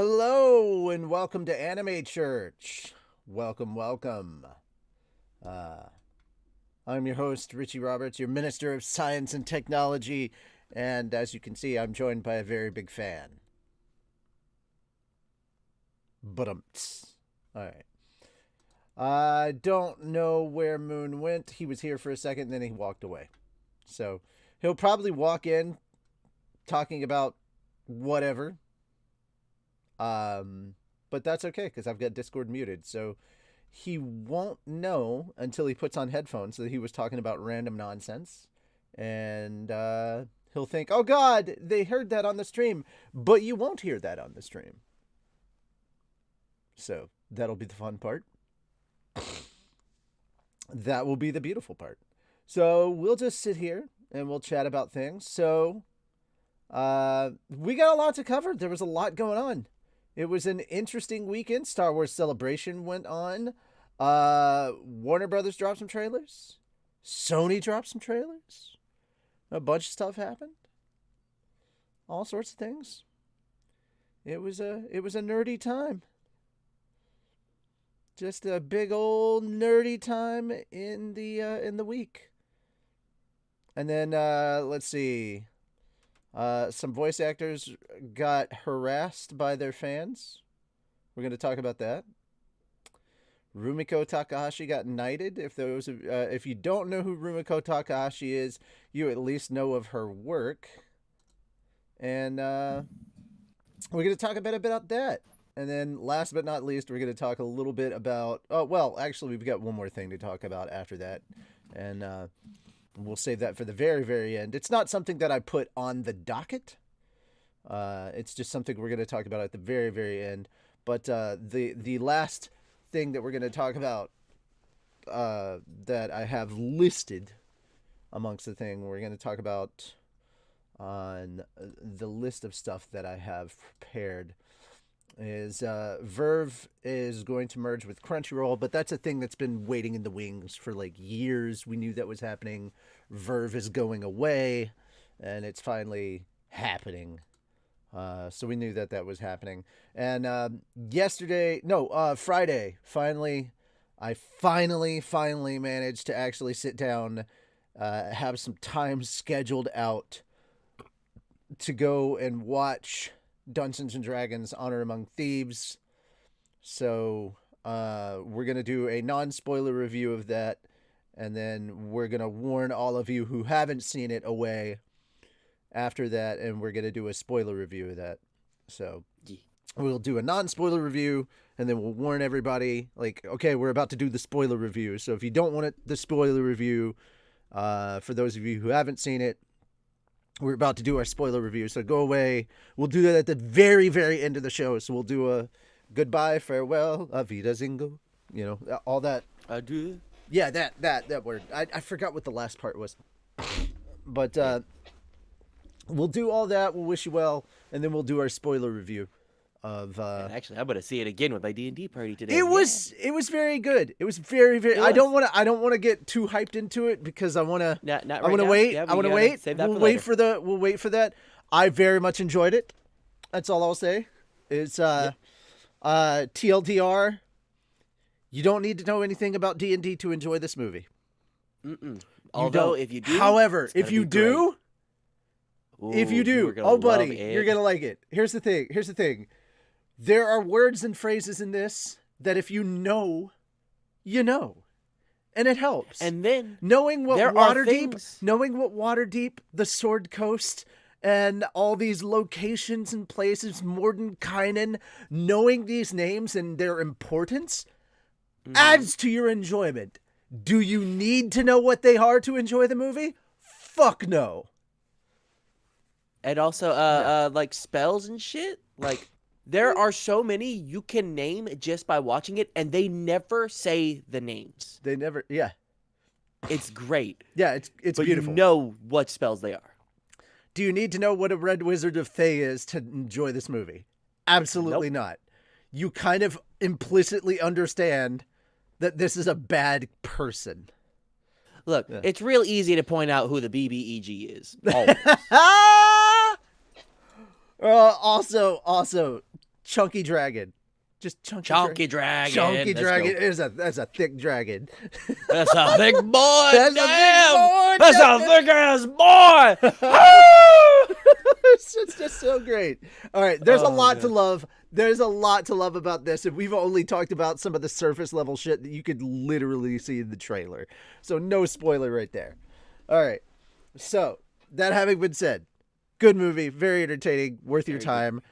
Hello and welcome to Anime Church. Welcome, welcome. I'm your host, Richie Roberts, your Minister of Science and Technology, and as you can see, I'm joined by a very big fan. But alright. I don't know where Moon went. He was here for a second, and then he walked away. So, he'll probably walk in talking about whatever. But that's okay because I've got Discord muted, so he won't know until he puts on headphones that he was talking about random nonsense, and he'll think, "Oh God, they heard that on the stream," but you won't hear that on the stream. So that'll be the fun part. That will be the beautiful part. So we'll just sit here and we'll chat about things. So we got a lot to cover. There was a lot going on. It was an interesting weekend. Star Wars Celebration went on. Warner Brothers dropped some trailers. Sony dropped some trailers. A bunch of stuff happened. All sorts of things. It was a nerdy time. Just a big old nerdy time in the week. And then let's see. Some voice actors got harassed by their fans. We're going to talk about that. Rumiko Takahashi got knighted. If you don't know who Rumiko Takahashi is, you at least know of her work. And we're going to talk a bit about that. And then last but not least, we're going to talk a little bit about... Oh, well, actually, we've got one more thing to talk about after that. And we'll save that for the very, very end. It's not something that I put on the docket. It's just something we're going to talk about at the very, very end. But the last thing that we're going to talk about that I have listed amongst the thing we're going to talk about on the list of stuff that I have prepared is Verve is going to merge with Crunchyroll, but that's a thing that's been waiting in the wings for like years. We knew that was happening. Verve is going away, and it's finally happening. So we knew that was happening. And Friday, I finally managed to actually sit down, have some time scheduled out to go and watch Dungeons and Dragons Honor Among Thieves. So we're going to do a non-spoiler review of that, and then we're going to warn all of you who haven't seen it away after that, and we're going to do a spoiler review of that. So we'll do a non-spoiler review, and then we'll warn everybody, like, okay, we're about to do the spoiler review. So if you don't want the spoiler review, for those of you who haven't seen it, we're about to do our spoiler review, so go away. We'll do that at the very, very end of the show. So we'll do a goodbye, farewell, Avida Zingo, all that. Adieu. Yeah, that word. I forgot what the last part was. But we'll do all that. We'll wish you well, and then we'll do our spoiler review of. And actually, I'm gonna see it again with my D&D party today. It was very good. It was very, very. I don't want to get too hyped into it because I want to. Not right I want to now. wait. Yeah, I want to wait. Save that We'll for wait later. We'll wait for that. I very much enjoyed it. That's all I'll say. It's TLDR. You don't need to know anything about D&D to enjoy this movie. Although, if you do, however, if you do, oh buddy, you're gonna like it. Here's the thing. There are words and phrases in this that if you know, you know. And it helps. And then knowing what Waterdeep, the Sword Coast, and all these locations and places, Mordenkainen, knowing these names and their importance adds to your enjoyment. Do you need to know what they are to enjoy the movie? Fuck no. And also, like spells and shit. Like, there are so many you can name just by watching it, and they never say the names. They never, yeah. It's great. Yeah, it's but beautiful. You know what spells they are. Do you need to know what a Red Wizard of Thay is to enjoy this movie? Absolutely not. You kind of implicitly understand that this is a bad person. Look, it's real easy to point out who the BBEG is. Also, Chunky dragon. Just Chunky dragon. Chunky Let's dragon. go. That's a thick dragon. That's a big boy. That's Damn. a big boy. That's a thick ass boy. It's just so great. All right, there's a lot man. to love. There's a lot to love about this, and we've only talked about some of the surface level shit that you could literally see in the trailer. So no spoiler right there. All right. So that having been said, good movie, very entertaining, worth your time.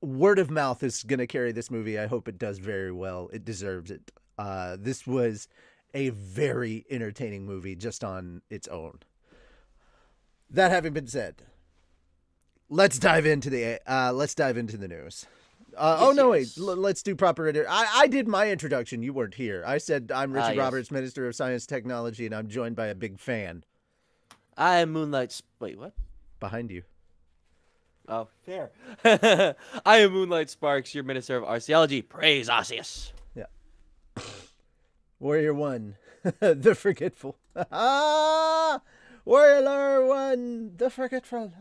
Word of mouth is gonna carry this movie. I hope it does very well. It deserves it. This was a very entertaining movie just on its own. That having been said, let's dive into the news. Let's do proper I did my introduction. You weren't here. I said I'm Richard Roberts, Minister of Science and Technology, and I'm joined by a big fan. I am Wait, what? Behind you. Oh, fair. I am Moonlight Sparks, your Minister of Arceology. Praise Arceus. Yeah. Warrior 1, the forgetful. Warrior 1, the forgetful.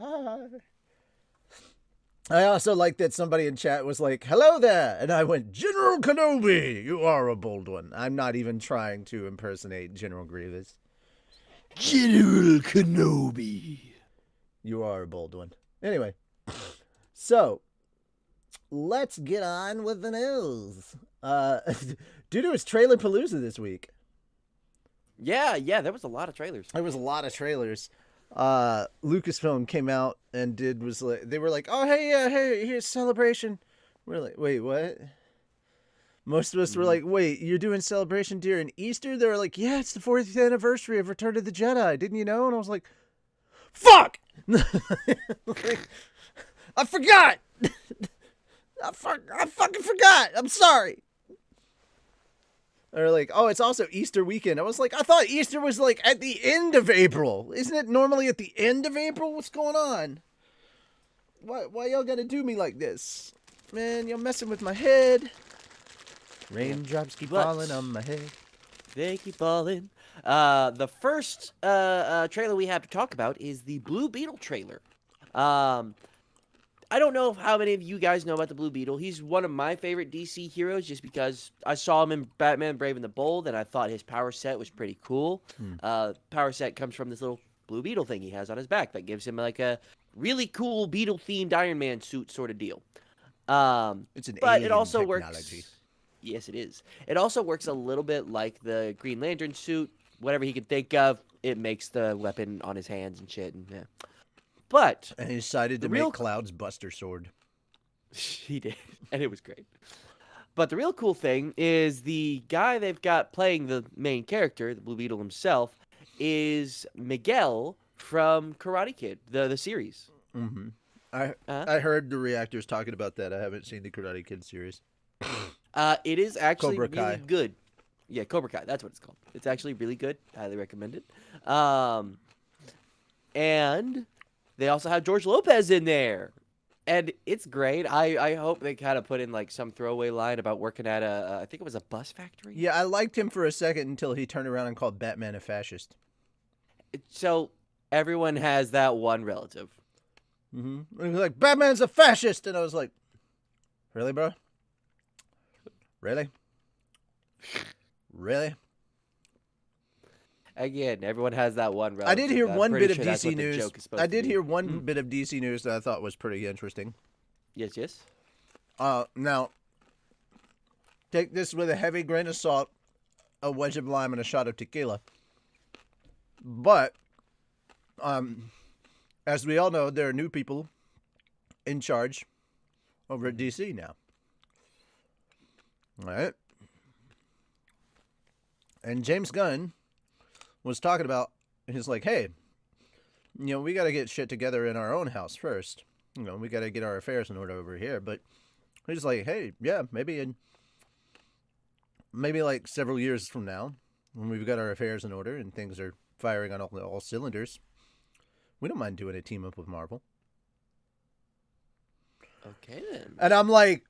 I also like that somebody in chat was like, hello there. And I went, General Kenobi, you are a bold one. I'm not even trying to impersonate General Grievous. General Kenobi. You are a bold one. Anyway, so let's get on with the news. Due to his trailer palooza this week. Yeah, there was a lot of trailers. There was a lot of trailers. Lucasfilm came out and they were like, oh, hey, here's Celebration. We're like, wait, what? Most of us were like, wait, you're doing Celebration during Easter? They were like, yeah, it's the 40th anniversary of Return of the Jedi. Didn't you know? And I was like, fuck! I forgot! I fucking forgot! I'm sorry! They're like, oh, it's also Easter weekend. I was like, I thought Easter was like at the end of April. Isn't it normally at the end of April? What's going on? Why y'all gotta do me like this? Man, you're messing with my head. Raindrops keep falling on my head. They keep falling. The first trailer we have to talk about is the Blue Beetle trailer. I don't know how many of you guys know about the Blue Beetle. He's one of my favorite DC heroes just because I saw him in Batman Brave and the Bold, and I thought his power set was pretty cool. Power set comes from this little Blue Beetle thing he has on his back that gives him like a really cool Beetle-themed Iron Man suit sort of deal. It's an but alien it also technology. Works. Yes, it is. It also works a little bit like the Green Lantern suit. Whatever he can think of, it makes the weapon on his hands and shit. And, yeah. But and he decided to make Cloud's Buster Sword. He did, and it was great. But the real cool thing is the guy they've got playing the main character, the Blue Beetle himself, is Miguel from Karate Kid, the series. Mm-hmm. I heard the reactors talking about that. I haven't seen the Karate Kid series. It is actually Cobra Kai. really good. Yeah, Cobra Kai. That's what it's called. It's actually really good. Highly recommend it. And they also have George Lopez in there. And it's great. I hope they kind of put in like some throwaway line about working at I think it was a bus factory. Yeah, I liked him for a second until he turned around and called Batman a fascist. So everyone has that one relative. Mm-hmm. He was like, Batman's a fascist! And I was like, really, bro? Really? Really? Again, everyone has that one relative. I did hear one bit of that's DC what the news. joke is supposed I to did be. hear one bit of DC news that I thought was pretty interesting. Yes. Now, take this with a heavy grain of salt, a wedge of lime, and a shot of tequila. But, as we all know, there are new people in charge over at DC now. All right? And James Gunn was talking about, he's like, hey, we got to get shit together in our own house first. We got to get our affairs in order over here. But he's like, hey, yeah, maybe like several years from now, when we've got our affairs in order and things are firing on all cylinders, we don't mind doing a team up with Marvel. Okay, then. And I'm like,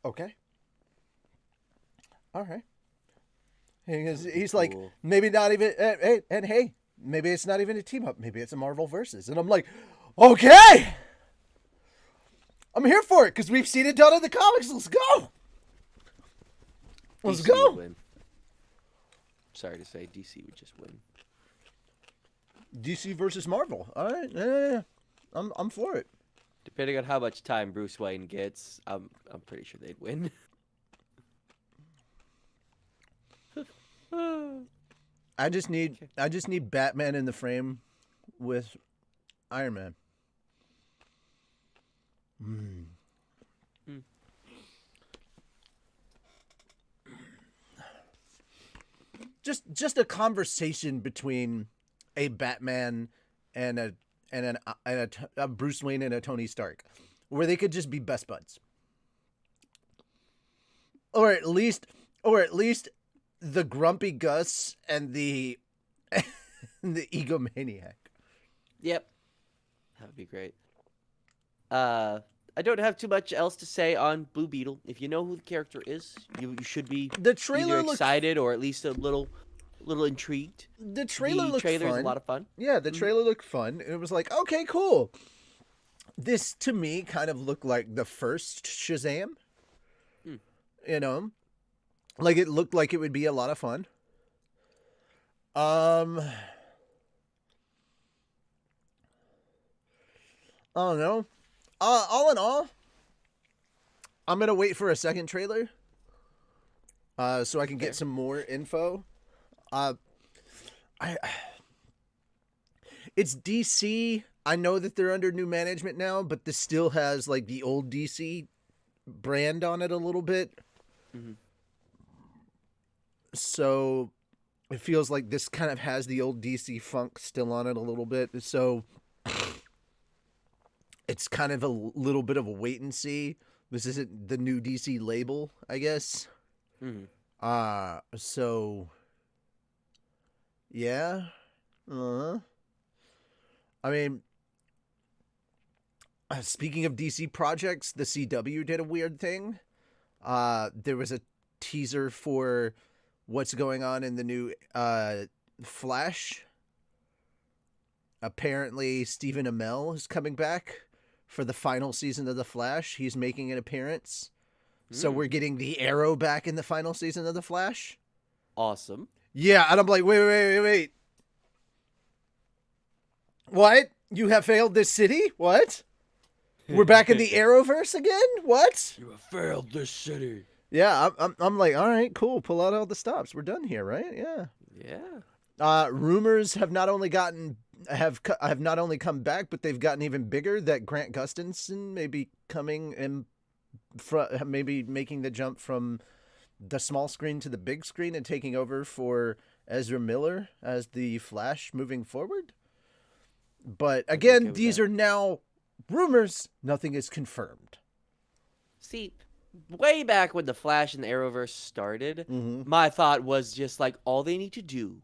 okay. All right. He's like, maybe not even, hey, maybe it's not even a team up. Maybe it's a Marvel versus. And I'm like, Okay, I'm here for it because we've seen it done in the comics. Let's go. Let's DC would go. win. Sorry to say, DC would just win. DC versus Marvel. All right, yeah. I'm for it. Depending on how much time Bruce Wayne gets, I'm pretty sure they'd win. I just need Batman in the frame with Iron Man. Just a conversation between a Batman and a Bruce Wayne and a Tony Stark, where they could just be best buds, or at least the grumpy Gus and the the egomaniac. Yep, that would be great. I don't have too much else to say on Blue Beetle. If you know who the character is, you should be The trailer either looks excited or at least a little intrigued. the trailer The looked trailer is a fun. lot of fun. Yeah, the trailer looked fun. It was like, okay, cool. This to me kind of looked like the first Shazam. You know, like it looked like it would be a lot of fun. I don't know. All in all, I'm gonna wait for a second trailer, so I can get some more info. I It's DC. I know that they're under new management now, but this still has like the old DC brand on it a little bit. Mhm. So it feels like this kind of has the old DC funk still on it a little bit. So it's kind of a little bit of a wait and see. This isn't the new DC label, I guess. Mhm. So yeah. I mean, speaking of DC projects, the CW did a weird thing. There was a teaser for what's going on in the new Flash. Apparently, Stephen Amell is coming back for the final season of the Flash. He's making an appearance. So we're getting the Arrow back in the final season of the Flash. Awesome. Yeah, and I'm like, wait. What? You have failed this city? What? We're back in the Arrowverse again? What? You have failed this city. Yeah, I'm like, all right, cool. Pull out all the stops. We're done here, right? Yeah. Yeah. Rumors have not only come back, but they've gotten even bigger. That Grant Gustinson may be coming and maybe making the jump from the small screen to the big screen and taking over for Ezra Miller as the Flash moving forward. But again, these are now rumors. Nothing is confirmed. See, way back when the Flash and the Arrowverse started, my thought was just like, all they need to do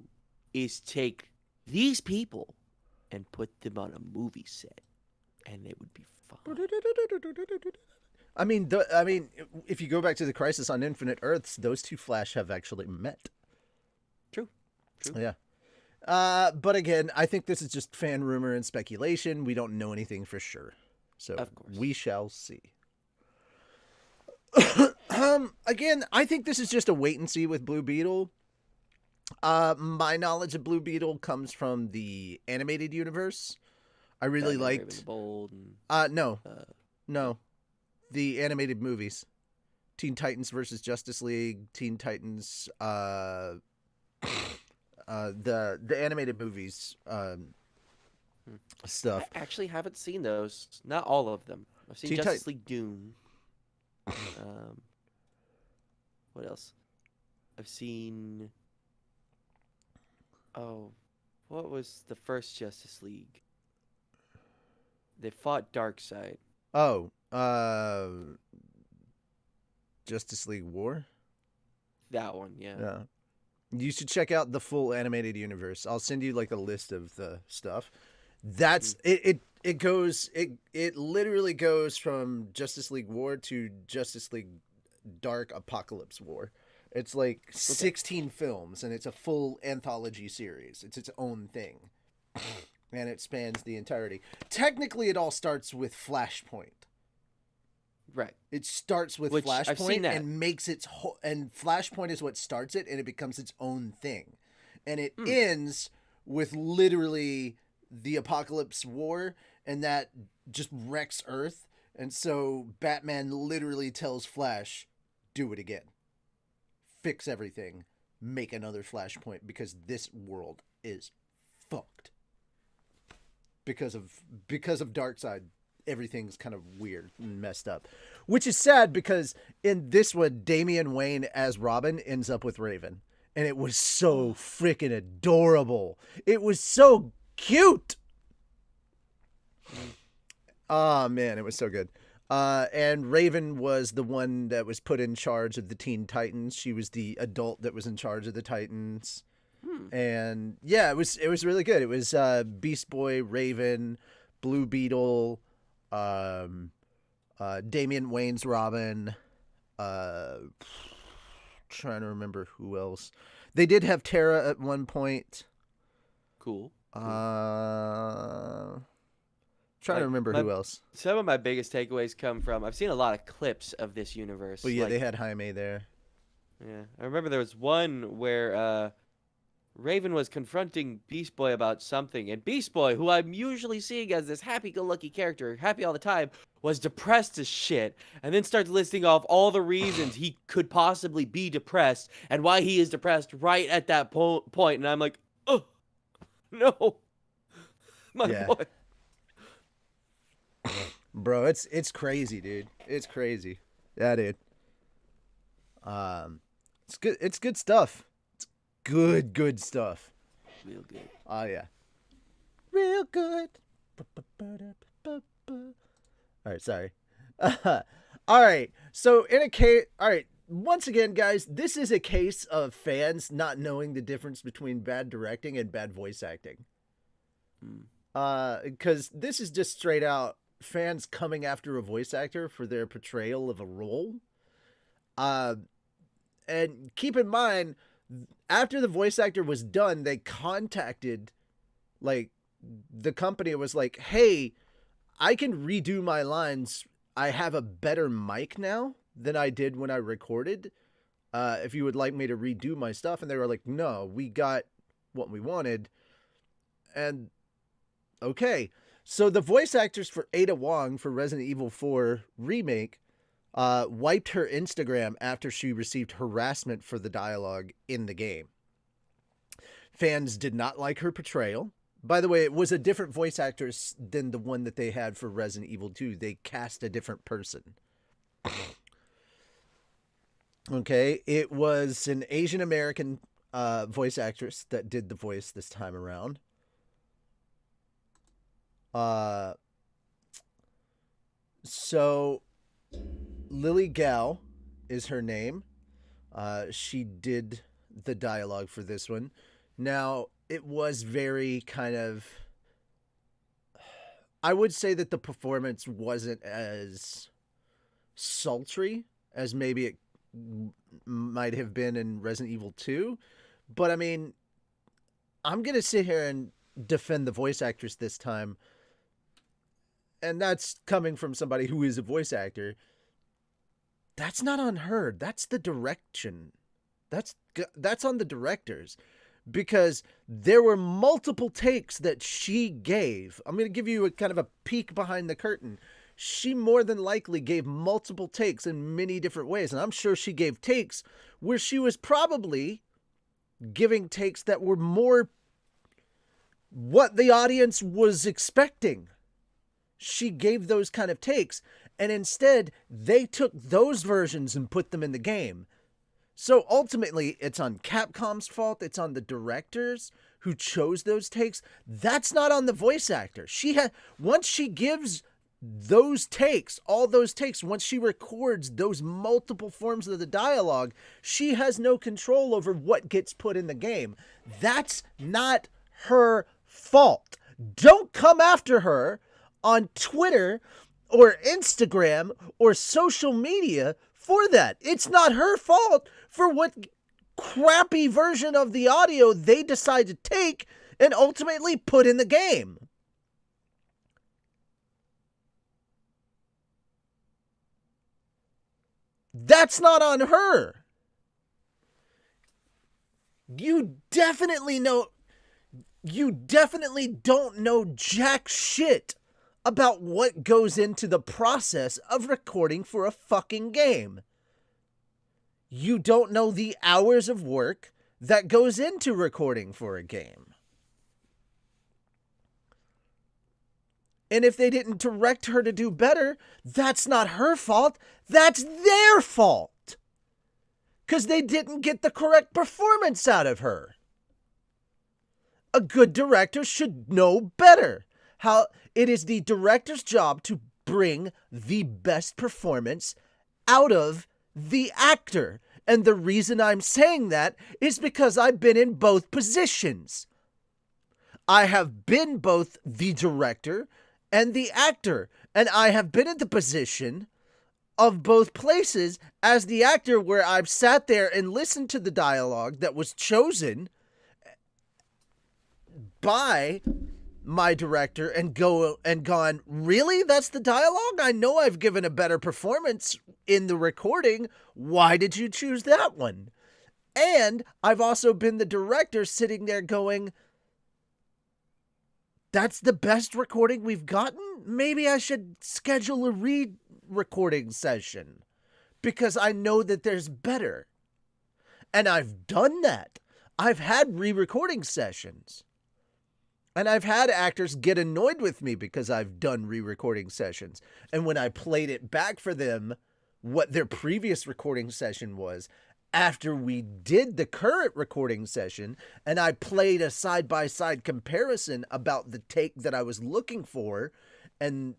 is take these people and put them on a movie set, and they would be fine. I mean, if you go back to the Crisis on Infinite Earths, those two Flash have actually met. True. Yeah. But again, I think this is just fan rumor and speculation. We don't know anything for sure. So Of course. we shall see. Again, I think this is just a wait and see with Blue Beetle. My knowledge of Blue Beetle comes from the animated universe. I really liked Bold and, no. The animated movies. Teen Titans versus Justice League, Teen Titans, the animated movies stuff. I actually haven't seen those. Not all of them. I've seen Justice League Doom. What else? I've seen. Oh, what was the first Justice League? They fought Darkseid. Oh, Justice League War? That one, yeah. Yeah. You should check out the full animated universe. I'll send you like a list of the stuff. That's it literally goes from Justice League War to Justice League Dark Apocalypse War. It's like 16 films and it's a full anthology series. It's its own thing. and it spans the entirety. Technically, it all starts with Flashpoint. Right. It starts with Which Flashpoint I've seen that. and makes its and Flashpoint is what starts it, and it becomes its own thing, and it ends with literally the Apocalypse War, and that just wrecks Earth, and so Batman literally tells Flash, "Do it again, fix everything, make another Flashpoint because this world is fucked because of Darkseid." Everything's kind of weird and messed up, which is sad because in this one, Damian Wayne as Robin ends up with Raven, and it was so freaking adorable. It was so cute. Oh man, it was so good. And Raven was the one that was put in charge of the Teen Titans. She was the adult that was in charge of the Titans. And yeah, it was really good. It was Beast Boy, Raven, Blue Beetle, Damian Wayne's Robin, trying to remember who else. They did have Tara at one point. Cool. Trying to remember who else. Some of my biggest takeaways come from, I've seen a lot of clips of this universe. Well, yeah, they had Jaime there. Yeah, I remember there was one where Raven was confronting Beast Boy about something, and Beast Boy, who I'm usually seeing as this happy-go-lucky character, happy all the time, was depressed as shit, and then starts listing off all the reasons he could possibly be depressed, and why he is depressed right at that point, and I'm like, oh, no, my boy. Bro, it's crazy, dude. It's crazy. Yeah, dude. It's good. It's good stuff. Good stuff. Real good. Oh, yeah. Real good. All right, sorry. All right. So, all right. Once again, guys, this is a case of fans not knowing the difference between bad directing and bad voice acting. Because this is just straight out fans coming after a voice actor for their portrayal of a role. And keep in mind, after the voice actor was done, they contacted, like, the company was like, hey, I can redo my lines. I have a better mic now than I did when I recorded. If you would like me to redo my stuff. And they were like, no, we got what we wanted. And okay. So the voice actors for Ada Wong for Resident Evil 4 Remake wiped her Instagram after she received harassment for the dialogue in the game. Fans did not like her portrayal. By the way, it was a different voice actress than the one that they had for Resident Evil 2. They cast a different person. Okay, it was an Asian American voice actress that did the voice this time around. So Lily Gao is her name. She did the dialogue for this one. Now, it was very kind of, I would say that the performance wasn't as sultry as maybe it might have been in Resident Evil 2. But I mean, I'm going to sit here and defend the voice actress this time. And that's coming from somebody who is a voice actor. That's not on her. That's the direction. That's on the directors. Because there were multiple takes that she gave. I'm going to give you a kind of a peek behind the curtain. She more than likely gave multiple takes in many different ways. And I'm sure she gave takes where she was probably giving takes that were more what the audience was expecting. She gave those kind of takes. And instead, they took those versions and put them in the game. So ultimately, it's on Capcom's fault. It's on the directors who chose those takes. That's not on the voice actor. Once she gives those takes, all those takes, once she records those multiple forms of the dialogue, she has no control over what gets put in the game. That's not her fault. Don't come after her on Twitter or Instagram or social media for that. It's not her fault for what crappy version of the audio they decide to take and ultimately put in the game. That's not on her. You definitely don't know jack shit about what goes into the process of recording for a fucking game. You don't know the hours of work that goes into recording for a game. And if they didn't direct her to do better, that's not her fault. That's their fault. Because they didn't get the correct performance out of her. A good director should know better. How it is the director's job to bring the best performance out of the actor. And the reason I'm saying that is because I've been in both positions. I have been both the director and the actor, and I have been in the position of both places as the actor, where I've sat there and listened to the dialogue that was chosen by my director and gone, really? That's the dialogue? I know I've given a better performance in the recording. Why did you choose that one? And I've also been the director sitting there going, that's the best recording we've gotten? Maybe I should schedule a re-recording session because I know that there's better. And I've done that. I've had re-recording sessions. And I've had actors get annoyed with me because I've done re-recording sessions. And when I played it back for them, what their previous recording session was, after we did the current recording session, and I played a side-by-side comparison about the take that I was looking for, and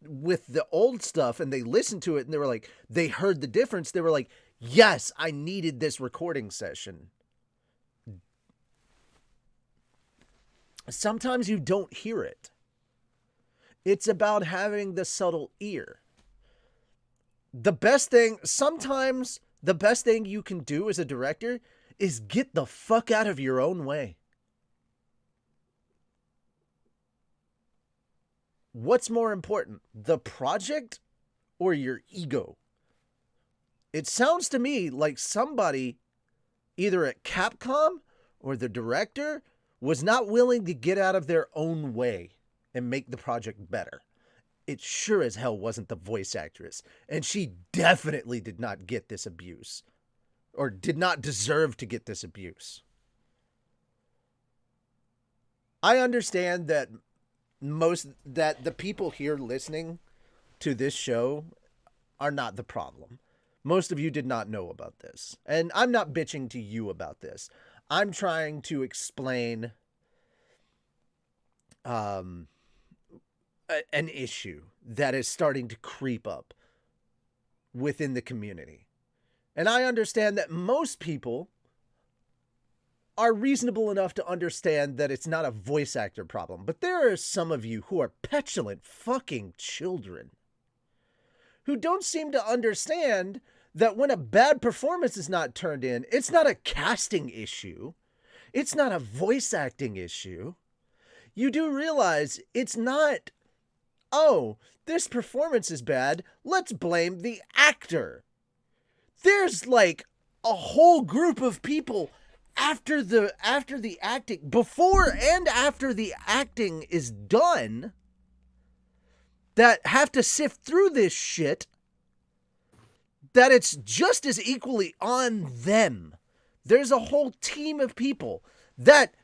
with the old stuff, and they listened to it, and they were like, they heard the difference. They were like, yes, I needed this recording session. Sometimes you don't hear it. It's about having the subtle ear. Sometimes the best thing you can do as a director is get the fuck out of your own way. What's more important, the project or your ego? It sounds to me like somebody, either at Capcom or the director, was not willing to get out of their own way and make the project better. It sure as hell wasn't the voice actress. And she definitely did not get this abuse. Or did not deserve to get this abuse. I understand that the people here listening to this show are not the problem. Most of you did not know about this. And I'm not bitching to you about this. I'm trying to explain an issue that is starting to creep up within the community. And I understand that most people are reasonable enough to understand that it's not a voice actor problem. But there are some of you who are petulant fucking children who don't seem to understand that when a bad performance is not turned in, it's not a casting issue. It's not a voice acting issue. You do realize it's not, oh, this performance is bad, let's blame the actor. There's like a whole group of people after the acting, before and after the acting is done, that have to sift through this shit, that it's just as equally on them. There's a whole team of people that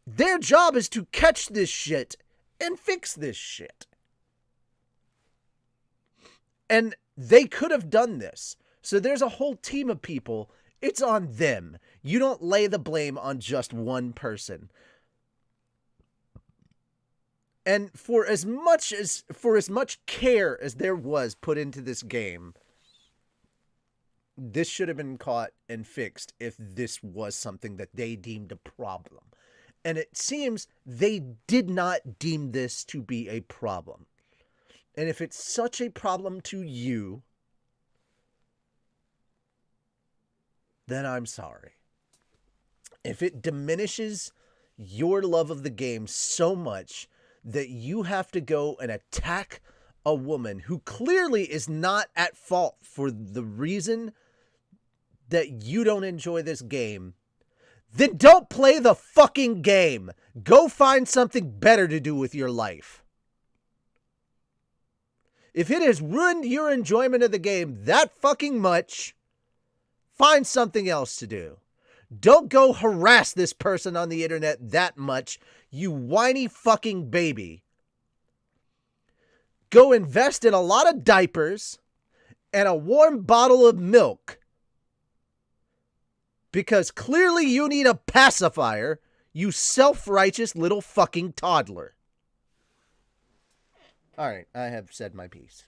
their job is to catch this shit and fix this shit. And they could have done this. So there's a whole team of people. It's on them. You don't lay the blame on just one person. And for as much care as there was put into this game, this should have been caught and fixed if this was something that they deemed a problem. And it seems they did not deem this to be a problem. And if it's such a problem to you, then I'm sorry. If it diminishes your love of the game so much that you have to go and attack a woman who clearly is not at fault for the reason that you don't enjoy this game, then don't play the fucking game. Go find something better to do with your life. If it has ruined your enjoyment of the game that fucking much, find something else to do. Don't go harass this person on the internet that much, you whiny fucking baby. Go invest in a lot of diapers and a warm bottle of milk. Because clearly you need a pacifier, you self-righteous little fucking toddler. Alright, I have said my piece.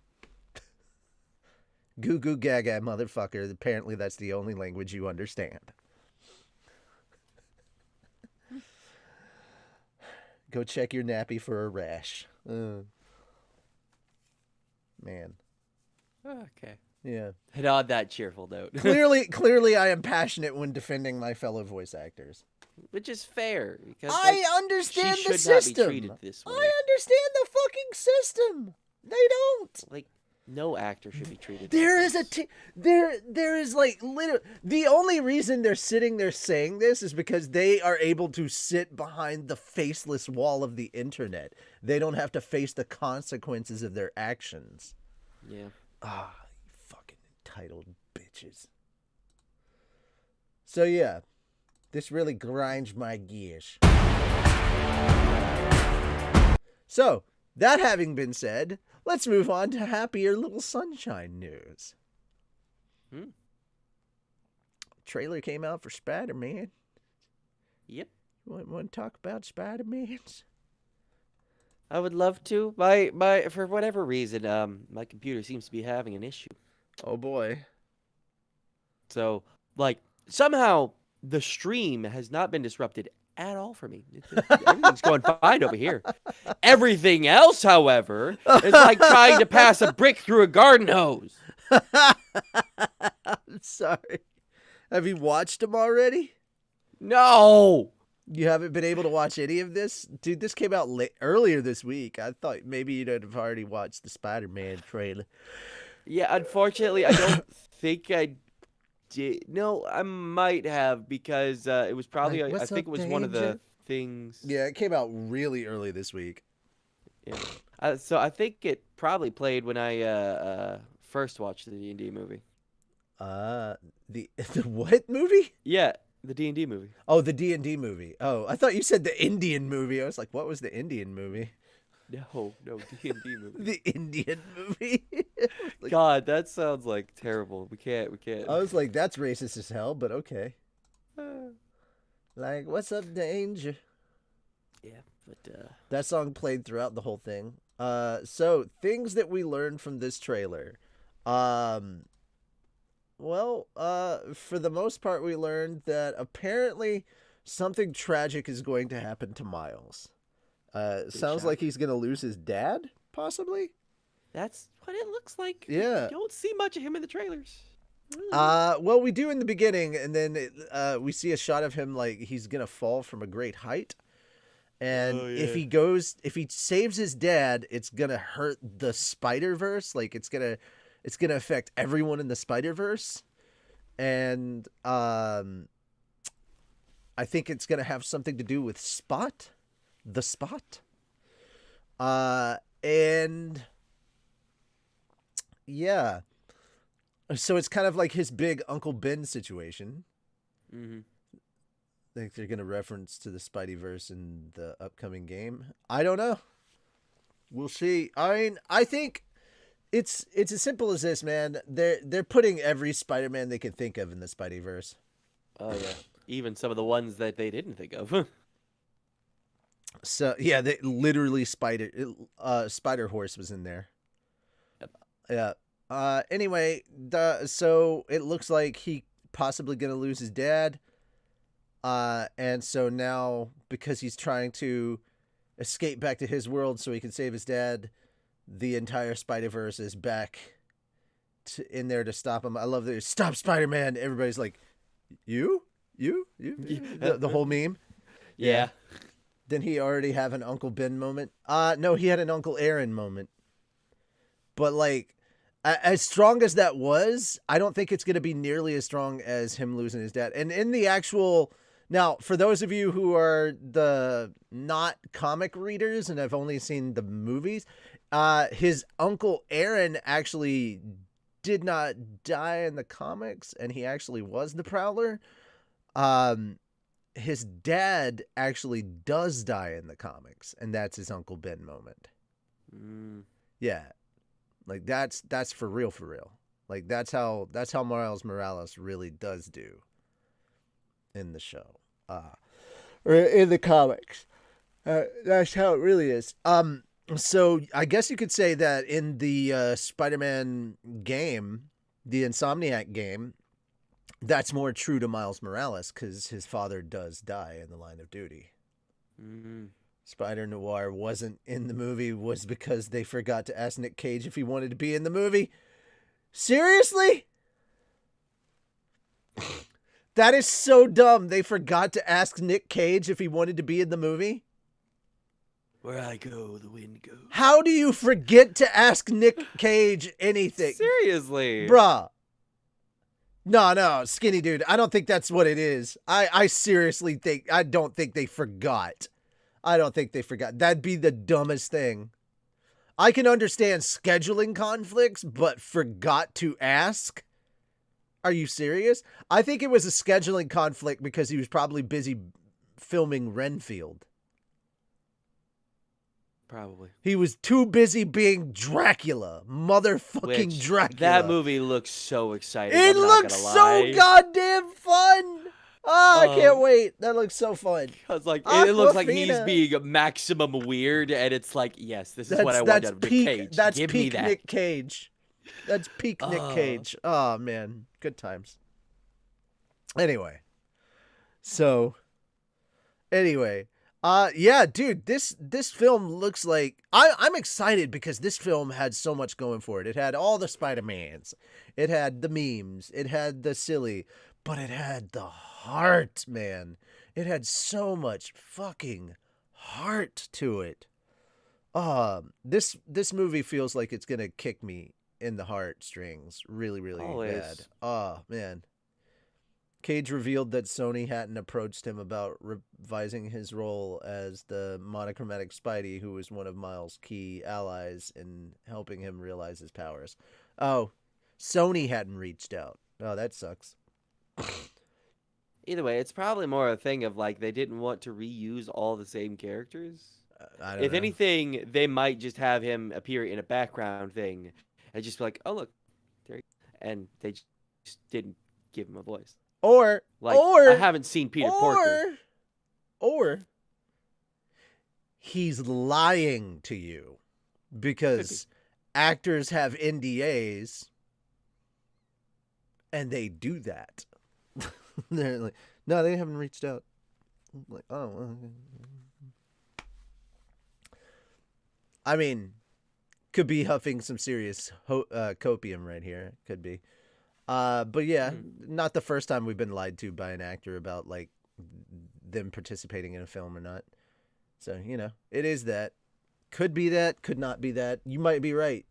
Goo goo gaga, motherfucker. Apparently that's the only language you understand. Go check your nappy for a rash. Man. Okay. Yeah. And on that cheerful note. Clearly I am passionate when defending my fellow voice actors. Which is fair. Because I understand she the should not system. be treated this way. I understand the fucking system. They don't. Like, no actor should be treated There like is this. there is like literally the only reason they're sitting there saying this is because they are able to sit behind the faceless wall of the internet. They don't have to face the consequences of their actions. Yeah. Ah, you fucking entitled bitches. So yeah, this really grinds my gears. So, that having been said, let's move on to happier little sunshine news. Trailer came out for Spider-Man. Yep. Want to talk about Spider-Man? I would love to. My for whatever reason, my computer seems to be having an issue. Oh boy. So, like, somehow the stream has not been disrupted at all for me. Everything's going fine over here. Everything else, however, is like trying to pass a brick through a garden hose. I'm sorry. Have you watched them already? No. You haven't been able to watch any of this? Dude, this came out earlier this week. I thought maybe you'd have already watched the Spider-Man trailer. Yeah, unfortunately, I don't think I did. No, I might have because it was probably, Like, I what's think it up, was one of the danger? things. Yeah, it came out really early this week. Yeah. So I think it probably played when I first watched the D&D movie. The what movie? Yeah, the D&D movie. Oh, the D&D movie. Oh, I thought you said the Indian movie. I was like, what was the Indian movie? No, D&D movie. The Indian movie. Like, God, that sounds like terrible. We can't. I was like, that's racist as hell, but okay. Like, what's up, danger? Yeah, but That song played throughout the whole thing. So things that we learned from this trailer. Well, for the most part, we learned that apparently something tragic is going to happen to Miles. Sounds like he's going to lose his dad, possibly? that's what it looks like. Yeah. You don't see much of him in the trailers. Well, we do in the beginning, and then we see a shot of him like he's going to fall from a great height. And if he saves his dad, it's going to hurt the Spider-Verse. Like, it's going to affect everyone in the Spider-Verse. And I think it's going to have something to do with the Spot. And yeah. So it's kind of like his big Uncle Ben situation. Mm-hmm. I think they're going to reference to the Spideyverse in the upcoming game. I don't know. We'll see. I mean, I think it's as simple as this, man. They're putting every Spider-Man they can think of in the Spideyverse. Oh yeah, even some of the ones that they didn't think of. So yeah, they literally Spider Horse was in there. Yep. Yeah. Anyway, so it looks like he possibly gonna lose his dad. And so now because he's trying to escape back to his world so he can save his dad, the entire Spider-Verse is back in there to stop him. I love that. Stop Spider-Man. Everybody's like, you? The whole meme. Yeah. Didn't he already have an Uncle Ben moment? No, he had an Uncle Aaron moment. But like, as strong as that was, I don't think it's going to be nearly as strong as him losing his dad. And in the actual, now for those of you who are the not comic readers and have only seen the movies, his Uncle Aaron actually did not die in the comics, and he actually was the Prowler. His dad actually does die in the comics, and that's his Uncle Ben moment. Yeah. Like that's for real. Like that's how Miles Morales really does do in the show. Or in the comics. That's how it really is. So I guess you could say that in the Spider-Man game, the Insomniac game, that's more true to Miles Morales because his father does die in the line of duty. Spider Noir wasn't in the movie was because they forgot to ask Nick Cage if he wanted to be in the movie. Seriously? That is so dumb. They forgot to ask Nick Cage if he wanted to be in the movie. Where I go, the wind goes. How do you forget to ask Nick Cage anything? Seriously. Bruh. No, skinny dude. I don't think that's what it is. I seriously think, I don't think they forgot. That'd be the dumbest thing. I can understand scheduling conflicts, but forgot to ask? Are you serious? I think it was a scheduling conflict because he was probably busy filming Renfield. Probably. He was too busy being Dracula. Motherfucking Dracula. That movie looks so exciting. It looks so goddamn fun. Oh, I can't wait. That looks so fun. Cause like it looks like he's being a maximum weird, and it's like, yes, this is what I want out of Nick Cage. Give me that. Nick Cage. That's peak Nick Cage. Oh man, good times. Anyway, yeah, dude, this film looks like I'm excited because this film had so much going for it. It had all the Spider-Mans, it had the memes, it had the silly, but it had the heart, man. It had so much fucking heart to it. This movie feels like it's gonna kick me in the heartstrings really, really bad. Oh man. Cage revealed that Sony hadn't approached him about revising his role as the monochromatic Spidey, who was one of Miles' key allies in helping him realize his powers. Oh, Sony hadn't reached out. Oh, that sucks. Either way, it's probably more a thing of like they didn't want to reuse all the same characters. If anything, they might just have him appear in a background thing and just be like, "Oh look, there," and they just didn't give him a voice. Or I haven't seen Peter Porker. Or he's lying to you because actors have NDAs and they do that. They're like, no, they haven't reached out. I'm like, oh. I mean, could be huffing some serious copium right here. Could be. But yeah, not the first time we've been lied to by an actor about like them participating in a film or not. So, you know, it is that. Could be that, could not be that. You might be right.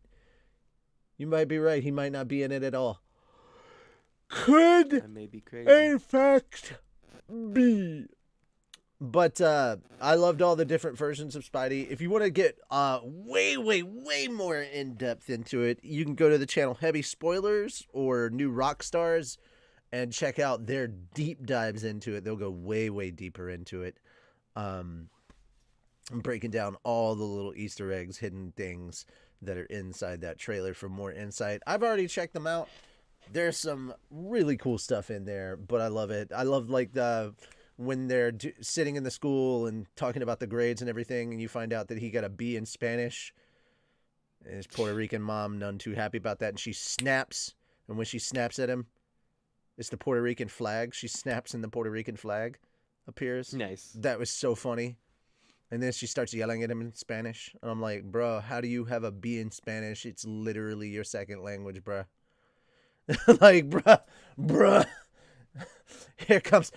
He might not be in it at all. Could, that may be crazy. In fact, be. But I loved all the different versions of Spidey. If you want to get way more in depth into it, you can go to the channel Heavy Spoilers or New Rockstars and check out their deep dives into it. They'll go way deeper into it. I'm breaking down all the little Easter eggs, hidden things that are inside that trailer for more insight. I've already checked them out. There's some really cool stuff in there, but I love it. I love like when they're sitting in the school and talking about the grades and everything, and you find out that he got a B in Spanish. And his Puerto Rican mom, none too happy about that, and she snaps. And when she snaps at him, it's the Puerto Rican flag. She snaps and the Puerto Rican flag appears. Nice. That was so funny. And then she starts yelling at him in Spanish. And I'm like, bro, how do you have a B in Spanish? It's literally your second language, bro. Like, bruh. here comes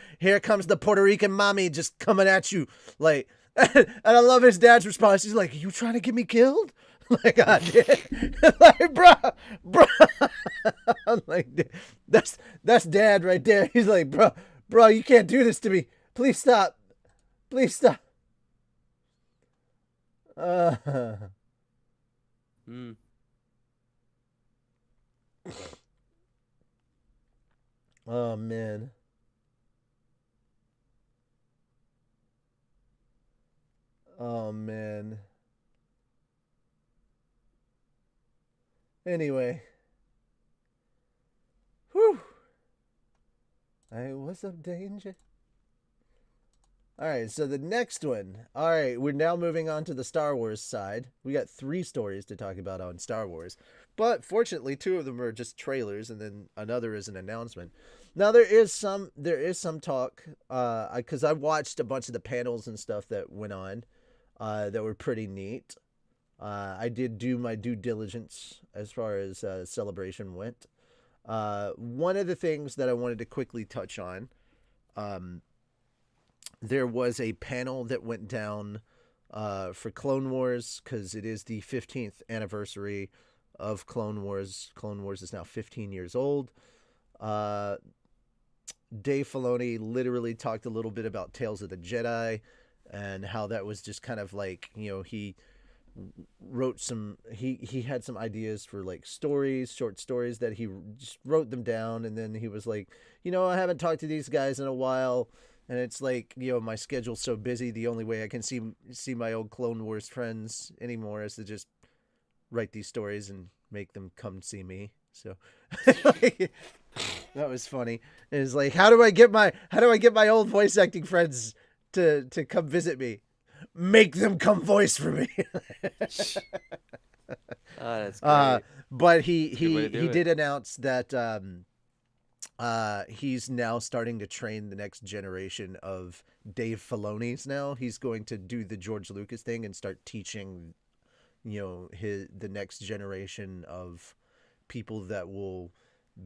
the Puerto Rican mommy just coming at you like. And I love his dad's response. He's like, "You trying to get me killed?" Like, God, like, bro. I'm like, that's dad right there. He's like, bro, you can't do this to me. Please stop. Please stop. Mm. Oh man. Oh man. Anyway. Whew. Hey, what's up, Danger? All right, so the next one. All right, we're now moving on to the Star Wars side. We got 3 stories to talk about on Star Wars. But fortunately, 2 of them are just trailers and then another is an announcement. Now there is some talk cuz I watched a bunch of the panels and stuff that went on that were pretty neat. I did do my due diligence as far as Celebration went. One of the things that I wanted to quickly touch on, there was a panel that went down for Clone Wars because it is the 15th anniversary of Clone Wars. Clone Wars is now 15 years old. Dave Filoni literally talked a little bit about Tales of the Jedi and how that was just kind of like, he wrote he had some ideas for like short stories that he just wrote them down, and then he was like, I haven't talked to these guys in a while, and it's like, my schedule's so busy, the only way I can see my old Clone Wars friends anymore is to just write these stories and make them come see me. So that was funny. It's like, how do I get my old voice acting friends to come visit me? Make them come voice for me. That's great. But he did announce that he's now starting to train the next generation of Dave Filoni's. Now he's going to do the George Lucas thing and start teaching, the next generation of people that will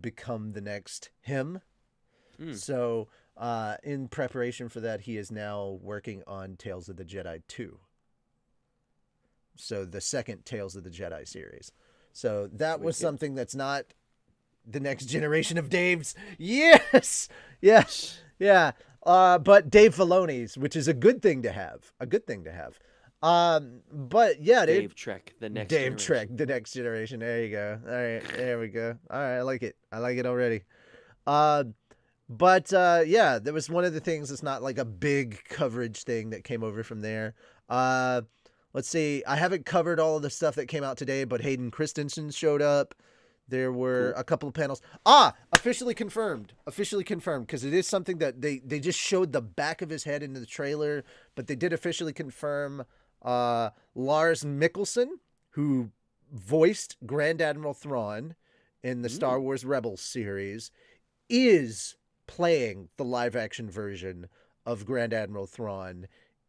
become the next him. So in preparation for that, he is now working on Tales of the Jedi 2. So the second Tales of the Jedi series. So that was something that's not the next generation of Dave's. Yes. Yes. Yeah. But Dave Filoni's, which is a good thing to have. But yeah, Dave Trek, the next Dave generation. Trek, the next generation. There you go. All right. There we go. All right. I like it already. But yeah, there was one of the things that's not like a big coverage thing that came over from there. Let's see. I haven't covered all of the stuff that came out today, but Hayden Christensen showed up. There were a couple of panels. Officially confirmed. Because it is something that they just showed the back of his head in the trailer, but they did officially confirm Lars Mikkelsen, who voiced Grand Admiral Thrawn in the Star Wars Rebels series, is playing the live-action version of Grand Admiral Thrawn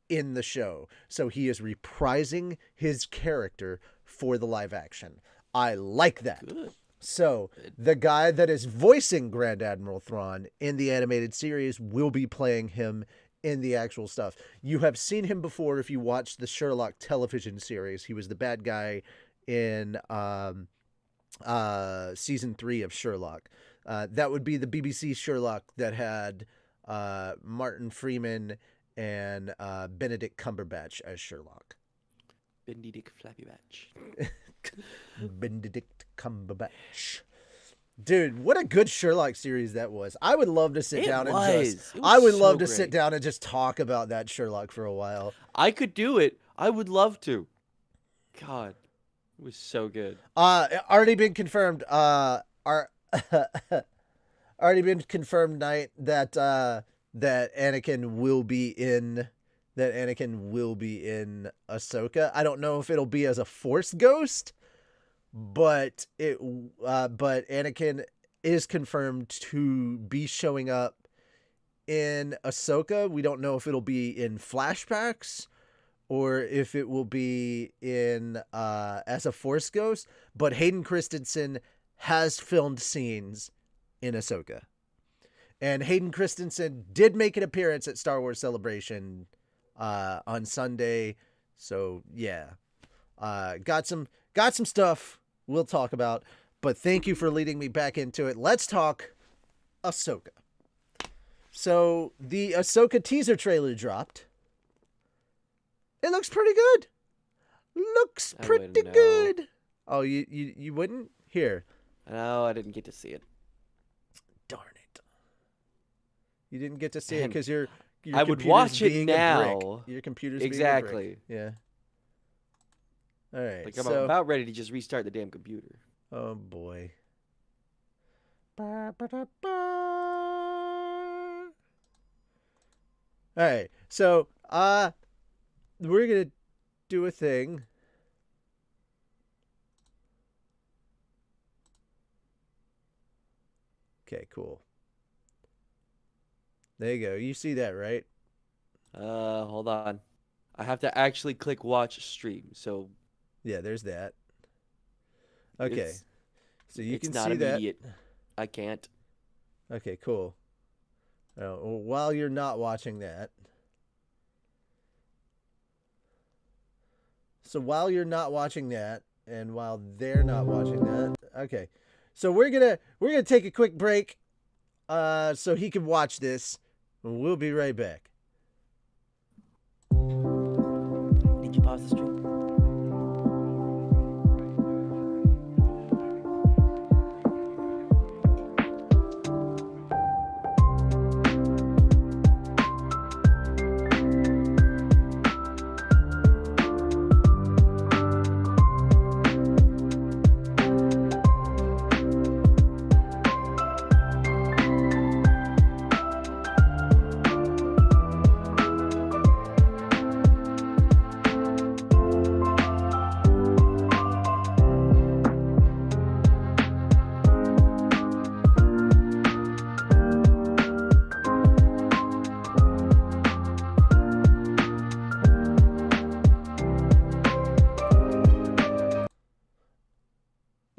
in the show. So he is reprising his character for the live-action. I like that. Good. So the guy that is voicing Grand Admiral Thrawn in the animated series will be playing him in the actual stuff. You have seen him before if you watched the Sherlock television series. He was the bad guy in season 3 of Sherlock. That would be the BBC Sherlock that had Martin Freeman and Benedict Cumberbatch as Sherlock. Benedict Flappybatch. Benedict Cumberbatch. Dude, what a good Sherlock series that was. I would love to sit down and sit down and just talk about that Sherlock for a while. I could do it. I would love to. God, it was so good. Already been confirmed. Already been confirmed, Night, that Anakin will be in Ahsoka. I don't know if it'll be as a Force ghost, but Anakin is confirmed to be showing up in Ahsoka. We don't know if it'll be in flashbacks or if it will be in as a Force ghost, but Hayden Christensen has filmed scenes in Ahsoka. And Hayden Christensen did make an appearance at Star Wars Celebration on Sunday. So yeah, got some stuff we'll talk about. But thank you for leading me back into it. Let's talk Ahsoka. So the Ahsoka teaser trailer dropped. It looks pretty good. Looks pretty good. Oh, you wouldn't? Here. No, I didn't get to see it. Darn it. You didn't get to see it because your I would watch it now. Your computer's exactly. Being a brick. Yeah. All right. Like I'm about ready to just restart the damn computer. Oh boy. All right. So, we're going to do a thing. Okay, cool. There you go. You see that, right? Hold on. I have to actually click watch stream. So yeah, there's that. Okay. So you can see that. It's not immediate. I can't. Okay, cool. Well, while you're not watching that. So while you're not watching that, and while they're not watching that, okay. So we're gonna take a quick break, so he can watch this. We'll be right back. Did you pause the stream?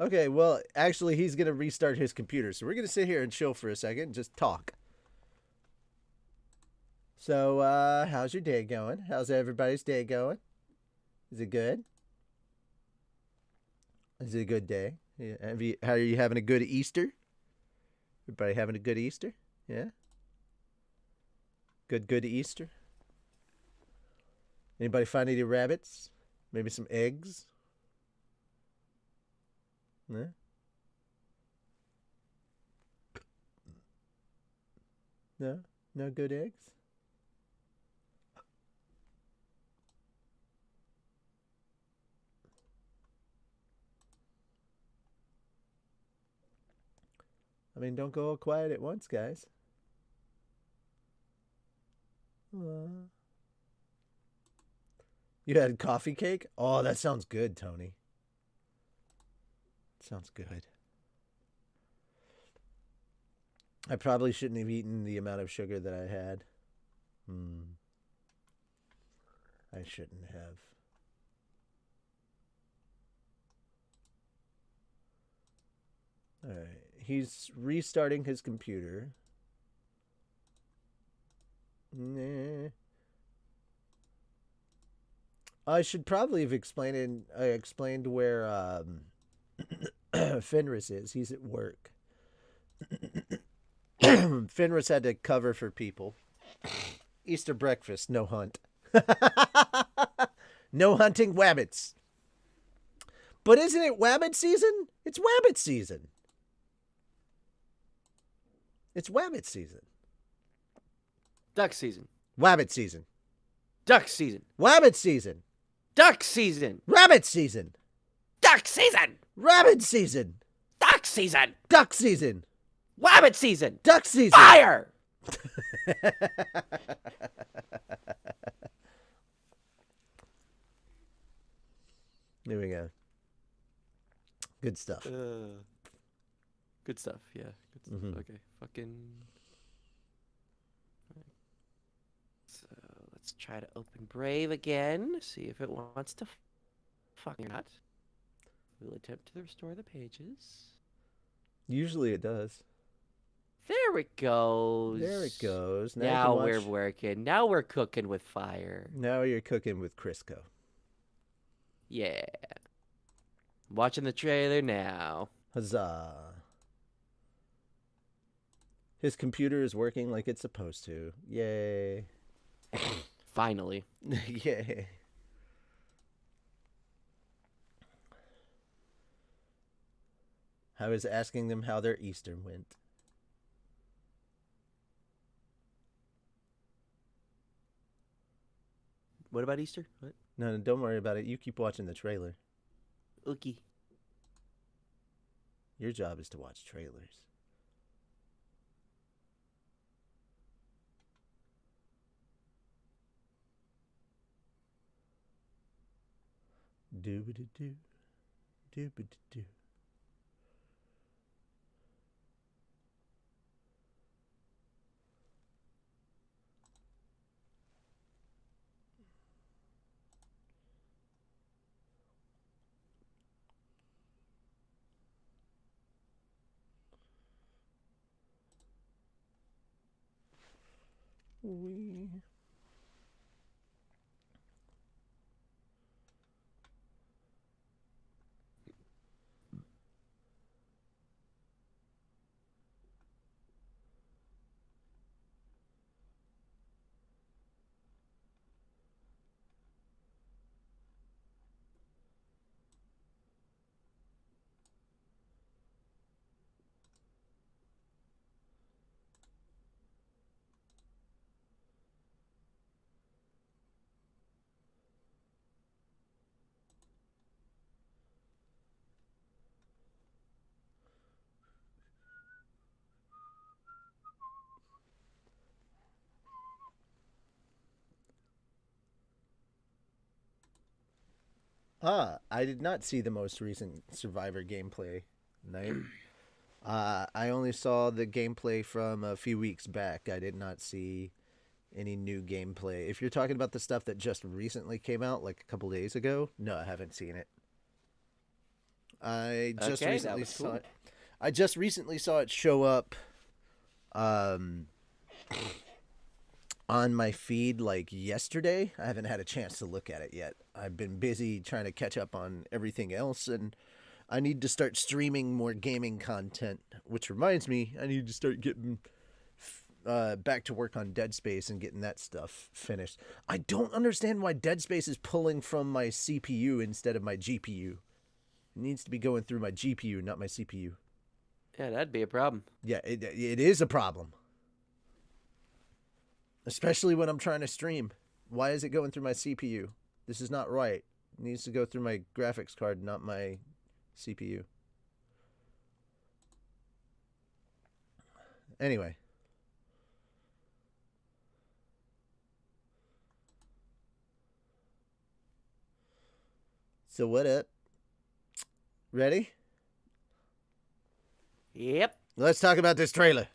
Okay, well, actually, he's going to restart his computer. So we're going to sit here and chill for a second and just talk. So, how's your day going? How's everybody's day going? Is it good? Is it a good day? Yeah. How are you having a good Easter? Everybody having a good Easter? Yeah? Good Easter? Anybody find any rabbits? Maybe some eggs? Yeah. No? No good eggs? I mean, don't go all quiet at once, guys. You had coffee cake? Oh, that sounds good, Tony. Sounds good. I probably shouldn't have eaten the amount of sugar that I had. I shouldn't have. All right. He's restarting his computer. Nah. I should probably have explained where Fenris is. He's at work. Fenris had to cover for people. Easter breakfast, no hunt. No hunting wabbits. But isn't it wabbit season? It's wabbit season. It's wabbit season. Duck season. Wabbit season. Duck season. Wabbit season. Duck season. Rabbit season. Duck season. Rabbit season. Duck season. Duck season. Wabbit season. Duck season. Fire! There we go. Good stuff. Good stuff, yeah. Good stuff. Mm-hmm. Okay, fucking... So, let's try to open Brave again. See if it wants to fuck or not. We'll attempt to restore the pages. Usually it does. There There it goes. There it goes. Now you can Now watch. we're working. Now we're cooking with fire. Now you're cooking with Crisco. Yeah. Watching the trailer now. Huzzah. His computer is working like it's supposed to. Yay. Finally. Yay. I was asking them how their Easter went. What about Easter? What? No, don't worry about it. You keep watching the trailer. Ookie. Your job is to watch trailers. Doo-ba-doo-doo. Doo-ba-doo-doo. We. I did not see the most recent Survivor gameplay night. I only saw the gameplay from a few weeks back. I did not see any new gameplay. If you're talking about the stuff that just recently came out, like a couple days ago, no, I haven't seen it. I just Okay, that recently was saw cool. it. I just recently saw it show up on my feed like yesterday. I haven't had a chance to look at it yet. I've been busy trying to catch up on everything else, and I need to start streaming more gaming content, which reminds me, I need to start getting back to work on Dead Space and getting that stuff finished. I don't understand why Dead Space is pulling from my CPU instead of my GPU. It needs to be going through my GPU, not my CPU. Yeah, that'd be a problem. Yeah, it is a problem. Especially when I'm trying to stream. Why is it going through my CPU? This is not right. It needs to go through my graphics card, not my CPU. Anyway. So what up? Ready? Yep. Let's talk about this trailer.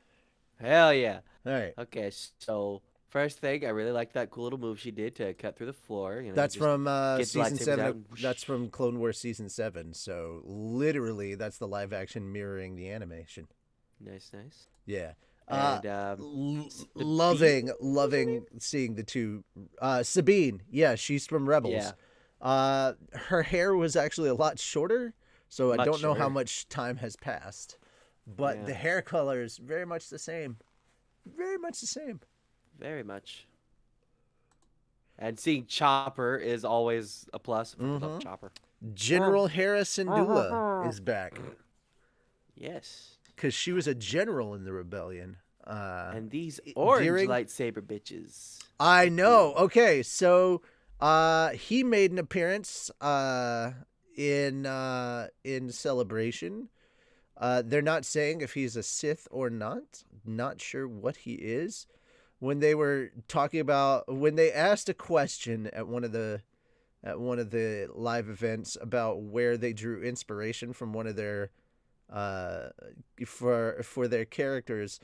Hell yeah. All right. Okay, so first thing, I really like that cool little move she did to cut through the floor. You know, That's just from gets the season lightsabers 7. out and whoosh. That's from Clone Wars season 7. So literally, that's the live action mirroring the animation. Nice, nice. Yeah. And Loving seeing the two. Sabine, yeah, she's from Rebels. Yeah. Her hair was actually a lot shorter, so I Much don't know how shorter. much time has passed. But Yeah. the hair color is very much the same. Very much the same. Very much. And seeing Chopper is always a plus. I love Chopper. General Hera Syndulla is back Yes. because she was a general in the rebellion. And these orange during- lightsaber bitches. I know. Okay, so he made an appearance in Celebration. They're not saying if he's a Sith or not. Not sure what he is. When they were talking about, when they asked a question at one of the live events about where they drew inspiration from one of their for their characters,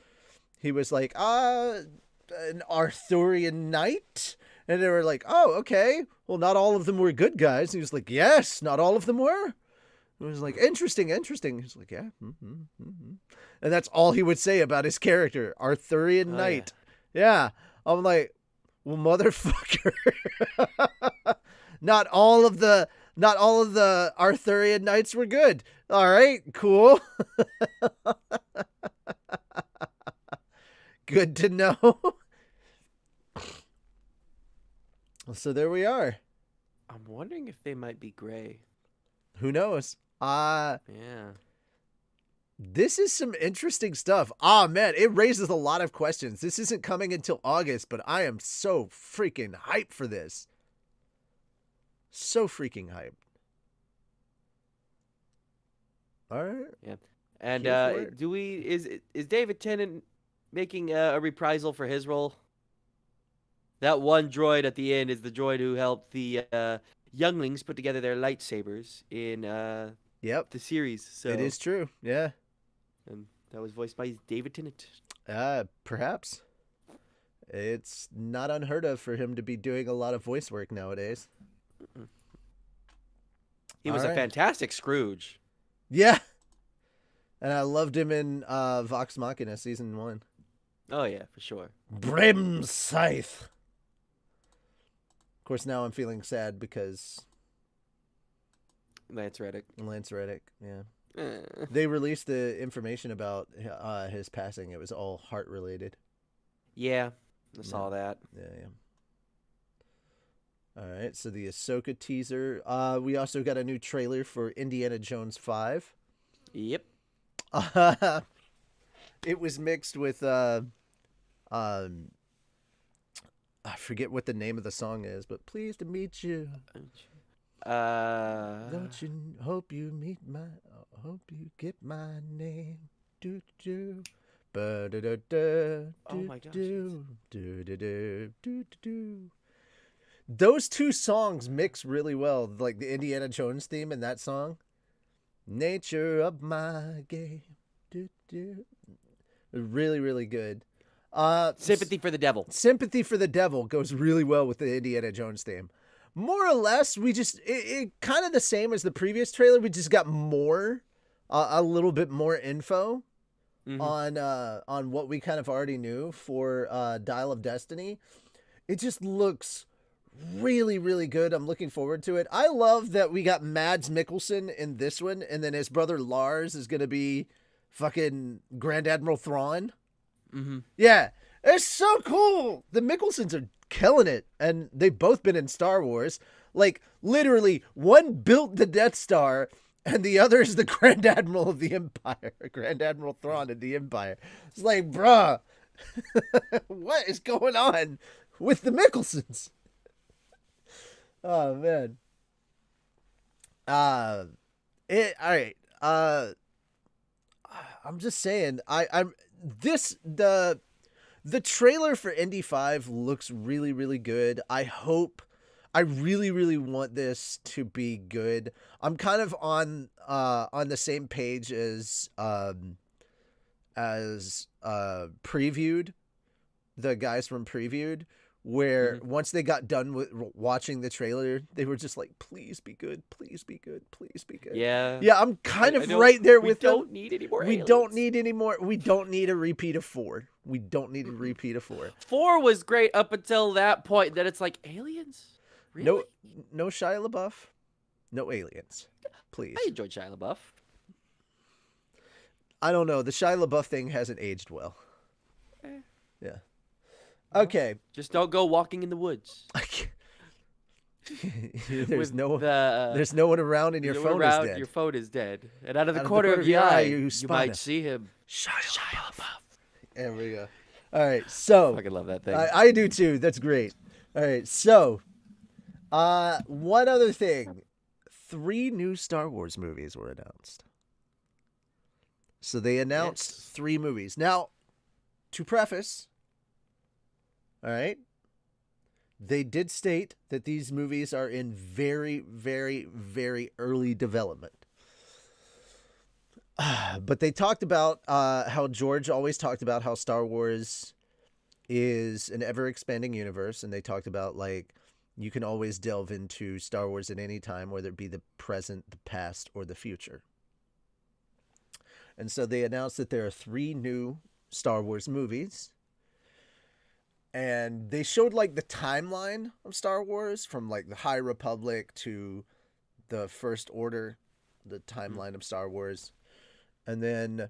he was like, an Arthurian knight. And they were like, oh, okay. Well, not all of them were good guys. And he was like, yes, not all of them were. It was like, interesting. He was like, yeah. And that's all he would say about his character, Arthurian Oh, Knight. Yeah. I'm like, well, motherfucker. Not all of the Arthurian Knights were good. All right, cool. Good to know. So there we are. I'm wondering if they might be gray. Who knows? Yeah. This is some interesting stuff. Ah, man, it raises a lot of questions. This isn't coming until August, but I am so freaking hyped for this. So freaking hyped. All right. Yeah. And Here for it. is David Tennant making a reprisal for his role? That one droid at the end is the droid who helped the younglings put together their lightsabers in Yep, the series. So it is true. Yeah. And that was voiced by David Tennant. Perhaps. It's not unheard of for him to be doing a lot of voice work nowadays. He was a fantastic Scrooge. Yeah. And I loved him in Vox Machina season 1. Oh yeah, for sure. Brim Scythe. Of course, now I'm feeling sad because Lance Reddick. Yeah. They released the information about his passing. It was all heart related. Yeah, I saw that. Yeah. All right, so the Ahsoka teaser. We also got a new trailer for Indiana Jones 5. Yep. It was mixed with I forget what the name of the song is, but pleased to meet you. Don't you hope you get my name. Do do. Oh my gosh. Those two songs mix really well, like the Indiana Jones theme and that song. Nature of my game. Really, really good. Sympathy for the Devil. Sympathy for the Devil goes really well with the Indiana Jones theme. More or less, we just it kind of the same as the previous trailer. We just got more, a little bit more info on what we kind of already knew for Dial of Destiny. It just looks really, really good. I'm looking forward to it. I love that we got Mads Mikkelsen in this one, and then his brother Lars is gonna be fucking Grand Admiral Thrawn. Mm-hmm. Yeah, it's so cool. The Mickelsons are killing it, and they've both been in Star Wars. Like, literally, one built the Death Star, and the other is the Grand Admiral of the Empire. Grand Admiral Thrawn of the Empire. It's like, bruh, what is going on with the Mickelsons? Oh, man. All right. I'm just saying, the trailer for Indy 5 looks really, really good. I really, really want this to be good. I'm kind of on the same page as Previewed, the guys from Previewed, where once they got done with watching the trailer, they were just like, please be good, please be good, please be good. Yeah. Yeah, I'm kind of right there with them. We don't need any more We aliens. don't need any more. We don't need a repeat of 4. We don't need a repeat of 4. 4 was great up until that point. Then it's like, aliens? Really? No Shia LaBeouf. No aliens. Please. I enjoyed Shia LaBeouf. I don't know. The Shia LaBeouf thing hasn't aged well. Yeah. Okay. Just don't go walking in the woods. There's no one around and your phone is dead. Your phone is dead. And out of the corner of your eye, you might see him. Shia LaBeouf. There we go. All right. So I fucking love that thing. I do too. That's great. All right. So one other thing. 3 new Star Wars movies were announced. So they announced 3 movies. Now, to preface, all right, they did state that these movies are in very, very, very early development. But they talked about how George always talked about how Star Wars is an ever-expanding universe, and they talked about, like, you can always delve into Star Wars at any time, whether it be the present, the past, or the future. And so they announced that there are 3 new Star Wars movies. And they showed like the timeline of Star Wars from like the High Republic to the First Order, the timeline of Star Wars. And then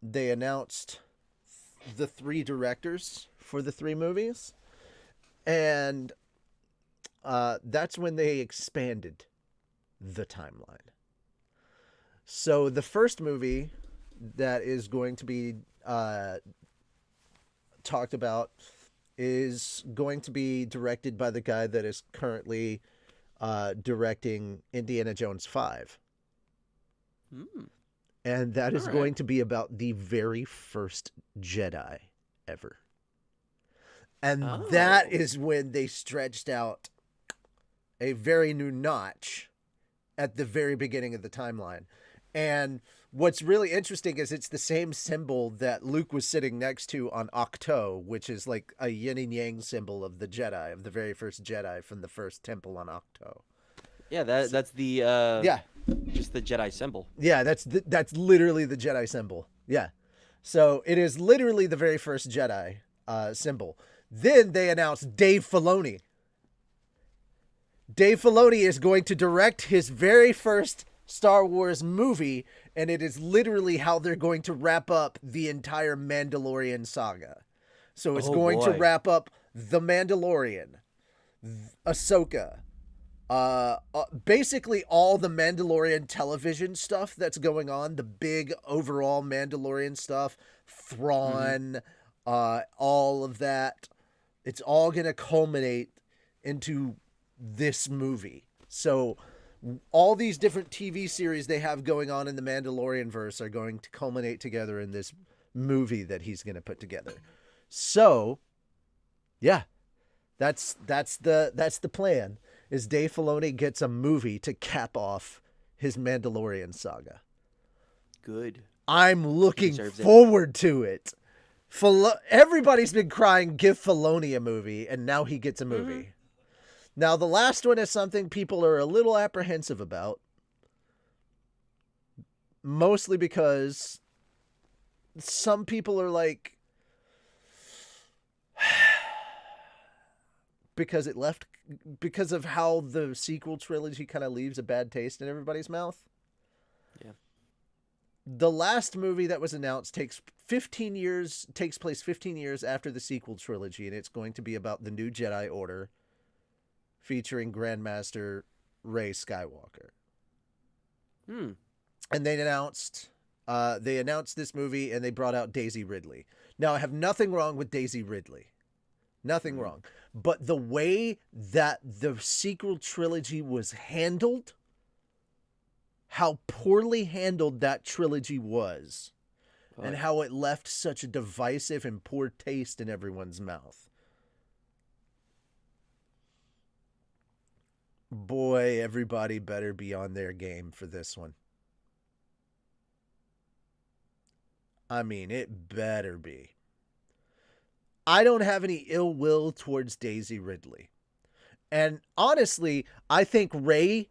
they announced the 3 directors for the 3 movies. And that's when they expanded the timeline. So the first movie that is going to be talked about is going to be directed by the guy that is currently directing Indiana Jones 5. And that is going to be about the very first Jedi ever. And that is when they stretched out a very new notch at the very beginning of the timeline. And what's really interesting is it's the same symbol that Luke was sitting next to on Ahch-To, which is like a yin and yang symbol of the Jedi, of the very first Jedi from the first temple on Ahch-To. Yeah, that's the just the Jedi symbol. Yeah, that's literally the Jedi symbol. Yeah. So it is literally the very first Jedi symbol. Then they announced Dave Filoni. Dave Filoni is going to direct his very first Star Wars movie, and it is literally how they're going to wrap up the entire Mandalorian saga. So it's going to wrap up The Mandalorian, Ahsoka, basically all the Mandalorian television stuff that's going on, the big overall Mandalorian stuff, Thrawn, all of that. It's all going to culminate into this movie. So all these different TV series they have going on in the Mandalorian verse are going to culminate together in this movie that he's going to put together. So, yeah, that's the plan. Is Dave Filoni gets a movie to cap off his Mandalorian saga. Good. I'm looking forward to it. Everybody's been crying, give Filoni a movie, and now he gets a movie. Now, the last one is something people are a little apprehensive about. Mostly because some people are like, because of how the sequel trilogy kind of leaves a bad taste in everybody's mouth. Yeah. The last movie that was announced takes place 15 years after the sequel trilogy, and it's going to be about the new Jedi Order, featuring Grandmaster Rey Skywalker. And they announced this movie, and they brought out Daisy Ridley. Now, I have nothing wrong with Daisy Ridley. Nothing wrong. But the way that the sequel trilogy was handled, how poorly handled that trilogy was, and how it left such a divisive and poor taste in everyone's mouth. Boy, everybody better be on their game for this one. I mean, it better be. I don't have any ill will towards Daisy Ridley. And honestly, I think Rey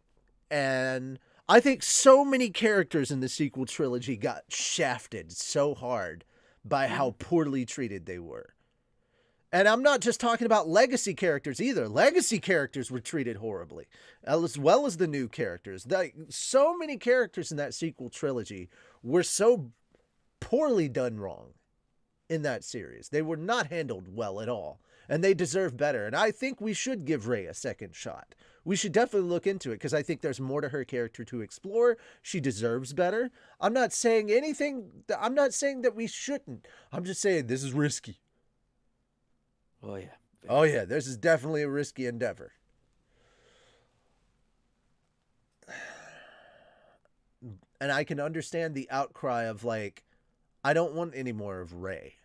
and I think so many characters in the sequel trilogy got shafted so hard by how poorly treated they were. And I'm not just talking about legacy characters either. Legacy characters were treated horribly, as well as the new characters. So many characters in that sequel trilogy were so poorly done wrong in that series. They were not handled well at all, and they deserve better. And I think we should give Rey a second shot. We should definitely look into it, because I think there's more to her character to explore. She deserves better. I'm not saying anything. I'm not saying that we shouldn't. I'm just saying this is risky. Oh, yeah. Oh, yeah. This is definitely a risky endeavor. And I can understand the outcry of, like, I don't want any more of Rey.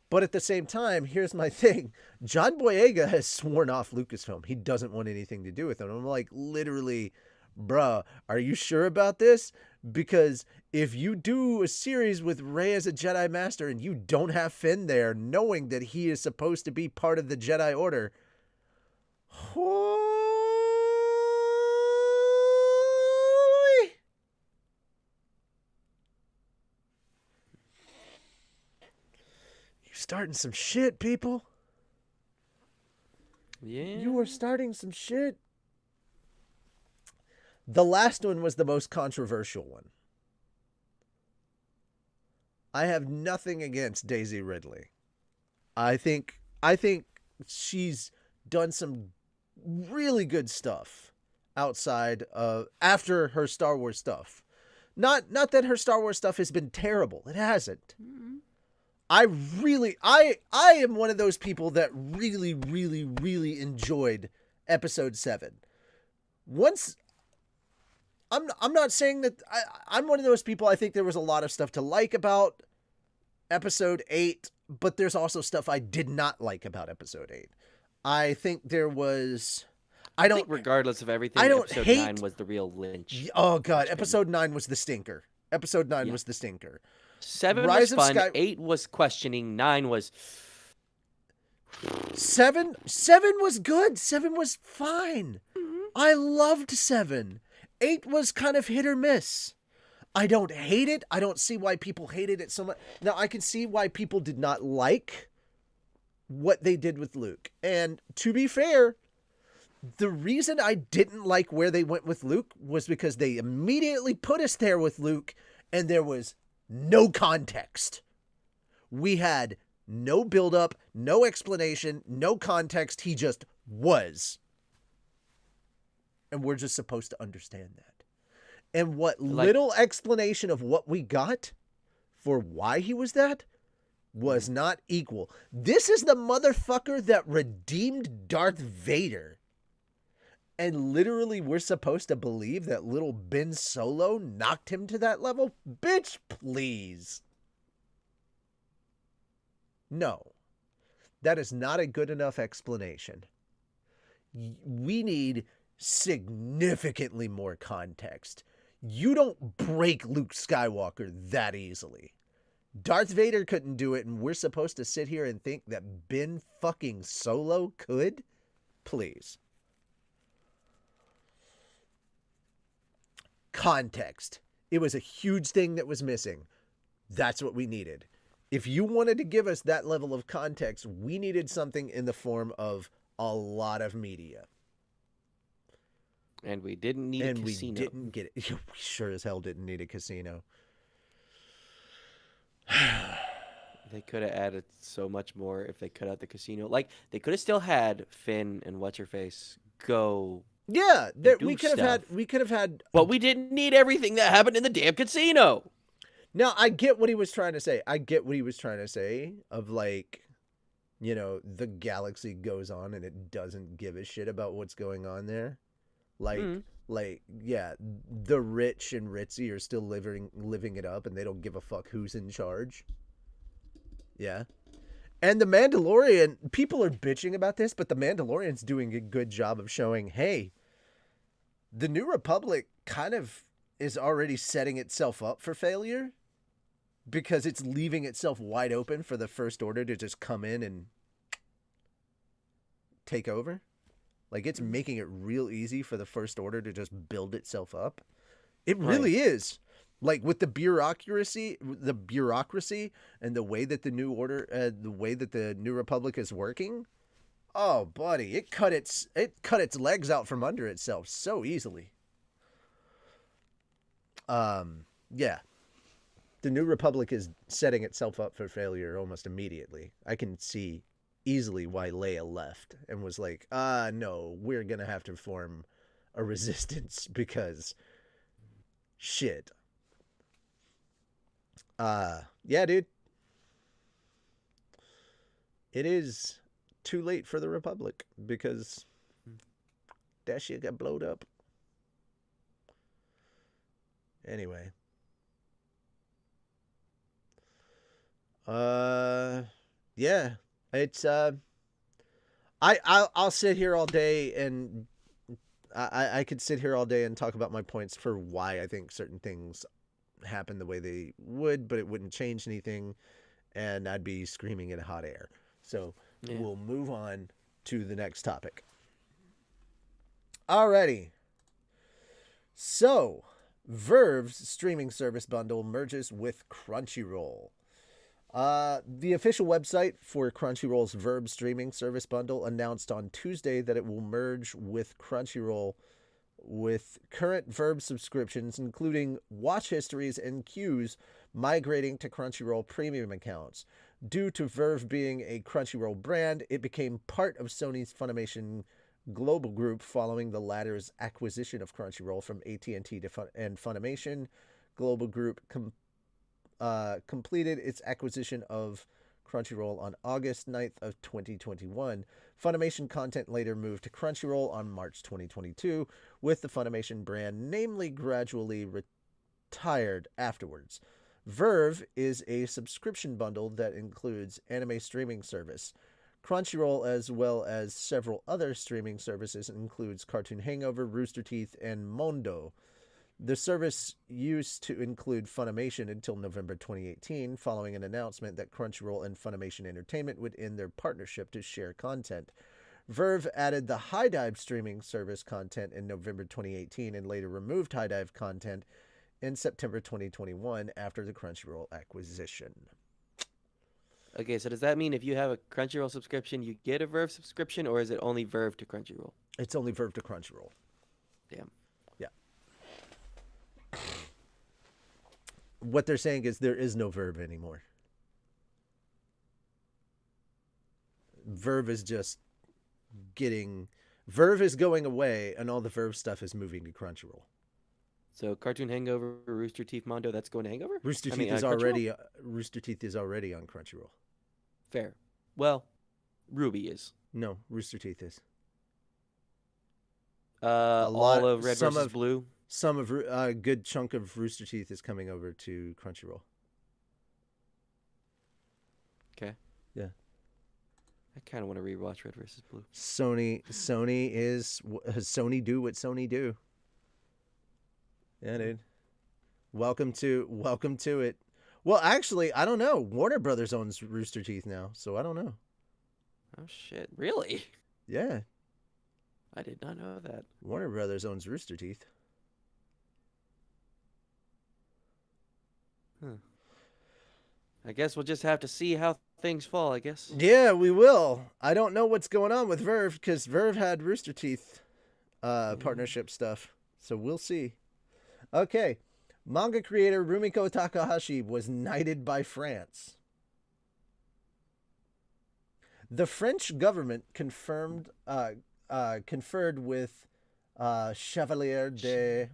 But at the same time, here's my thing. John Boyega has sworn off Lucasfilm. He doesn't want anything to do with it. I'm like, literally, bruh, are you sure about this? Because if you do a series with Rey as a Jedi Master and you don't have Finn there, knowing that he is supposed to be part of the Jedi Order, starting some shit, people. Yeah. You are starting some shit. The last one was the most controversial one. I have nothing against Daisy Ridley. I think she's done some really good stuff outside of after her Star Wars stuff. Not that her Star Wars stuff has been terrible. It hasn't. Mm-hmm. I am one of those people that really, really, really enjoyed episode 7. Once I'm not saying that I'm one of those people. I think there was a lot of stuff to like about episode 8, but there's also stuff I did not like about episode 8. I think there was I think regardless of everything, I don't episode hate 9 was the real lynch. Oh god, episode 9 was the stinker. Episode 9 was the stinker. 7 Rise was of fun, Sky- 8 was questioning, 9 was 7 was good. 7 was fine. I loved 7. 8 was kind of hit or miss. I don't hate it. I don't see why people hated it so much. Now, I can see why people did not like what they did with Luke. And to be fair, the reason I didn't like where they went with Luke was because they immediately put us there with Luke and there was no context. We had no build-up, no explanation, no context. He just was. And we're just supposed to understand that. And what little explanation of what we got for why he was that was not equal. This is the motherfucker that redeemed Darth Vader. And literally we're supposed to believe that little Ben Solo knocked him to that level? Bitch, please. No. That is not a good enough explanation. We need significantly more context. You don't break Luke Skywalker that easily. Darth Vader couldn't do it, and we're supposed to sit here and think that Ben fucking Solo could? Please. Context. It was a huge thing that was missing. That's what we needed. If you wanted to give us that level of context, we needed something in the form of a lot of media. And we didn't need a casino. And we didn't get it. We sure as hell didn't need a casino. They could have added so much more if they cut out the casino. Like, they could have still had Finn and What's-Her-Face go. Yeah, we could have had. But we didn't need everything that happened in the damn casino. Now, I get what he was trying to say. Of like, you know, the galaxy goes on and it doesn't give a shit about what's going on there. Like, yeah, the rich and ritzy are still living it up and they don't give a fuck who's in charge. Yeah. And the Mandalorian, people are bitching about this, but the Mandalorian's doing a good job of showing, hey, the New Republic kind of is already setting itself up for failure because it's leaving itself wide open for the First Order to just come in and take over. Like, it's making it real easy for the First Order to just build itself up. It really is. Like, with the bureaucracy and the way that the New Order, the way that the New Republic is working, oh, buddy, it cut its legs out from under itself so easily. Yeah. The New Republic is setting itself up for failure almost immediately. I can see easily why Leia left and was like, no, we're gonna have to form a resistance because shit. Yeah, dude. It is too late for the Republic because that shit got blowed up. Anyway. Yeah. It's I'll sit here all day and I could sit here all day and talk about my points for why I think certain things happen the way they would, but it wouldn't change anything and I'd be screaming in hot air. So we'll move on to the next topic. Alrighty. So Verve's streaming service bundle merges with Crunchyroll. The official website for Crunchyroll's Verb streaming service bundle announced on Tuesday that it will merge with Crunchyroll with current Verb subscriptions, including watch histories and queues, migrating to Crunchyroll premium accounts. Due to Verve being a Crunchyroll brand, it became part of Sony's Funimation Global Group following the latter's acquisition of Crunchyroll from AT&T and Funimation. Global Group completed its acquisition of Crunchyroll on August 9th of 2021. Funimation content later moved to Crunchyroll on March 2022, with the Funimation brand namely gradually retired afterwards. Verve is a subscription bundle that includes anime streaming service. Crunchyroll, as well as several other streaming services, includes Cartoon Hangover, Rooster Teeth, and Mondo. The service used to include Funimation until November 2018, following an announcement that Crunchyroll and Funimation Entertainment would end their partnership to share content. Verve added the High Dive streaming service content in November 2018 and later removed High Dive content in September 2021 after the Crunchyroll acquisition. Okay, so does that mean if you have a Crunchyroll subscription, you get a Verve subscription, or is it only Verve to Crunchyroll? It's only Verve to Crunchyroll. Damn. Yeah. What they're saying is there is no Verve anymore. Verve is just Verve is going away, and all the Verve stuff is moving to Crunchyroll. So Cartoon Hangover, Rooster Teeth, Mondo, that's going to Hangover? Rooster Teeth is already on Crunchyroll. Fair. Well, Ruby is. No, Rooster Teeth is. All of Red versus Blue. Some of a good chunk of Rooster Teeth is coming over to Crunchyroll. Okay. Yeah. I kind of want to rewatch Red versus Blue. Sony do what Sony do. Yeah, dude. Welcome to it. Well, actually, I don't know. Warner Brothers owns Rooster Teeth now, so I don't know. Oh shit! Really? Yeah. I did not know that. Warner Brothers owns Rooster Teeth. Huh. I guess we'll just have to see how things fall, I guess. Yeah, we will. I don't know what's going on with Verve because Verve had Rooster Teeth partnership stuff. So we'll see. Okay. Manga creator Rumiko Takahashi was knighted by France. The French government conferred with Chevalier de...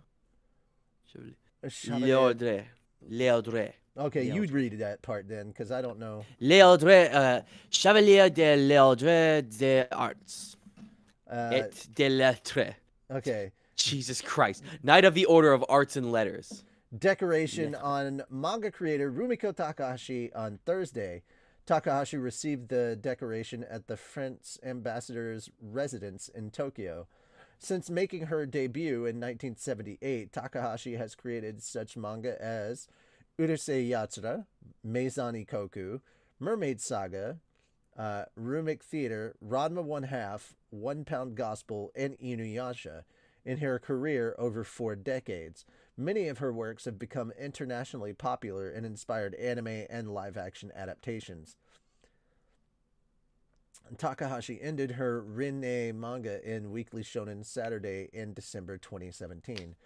Léodré. Okay, you'd read that part then, because I don't know. Léodré, Chevalier de Léodré des Arts. Et de Lettres. Okay. Jesus Christ. Knight of the Order of Arts and Letters. Decoration on manga creator Rumiko Takahashi on Thursday. Takahashi received the decoration at the French ambassador's residence in Tokyo. Since making her debut in 1978, Takahashi has created such manga as Urusei Yatsura, Maison Ikoku, Mermaid Saga, Rumic Theater, Ranma 1/2, 1 Pound Gospel, and Inuyasha. In her career over 4 decades, many of her works have become internationally popular and inspired anime and live-action adaptations. Takahashi ended her Rinne manga in Weekly Shonen Saturday in December 2017.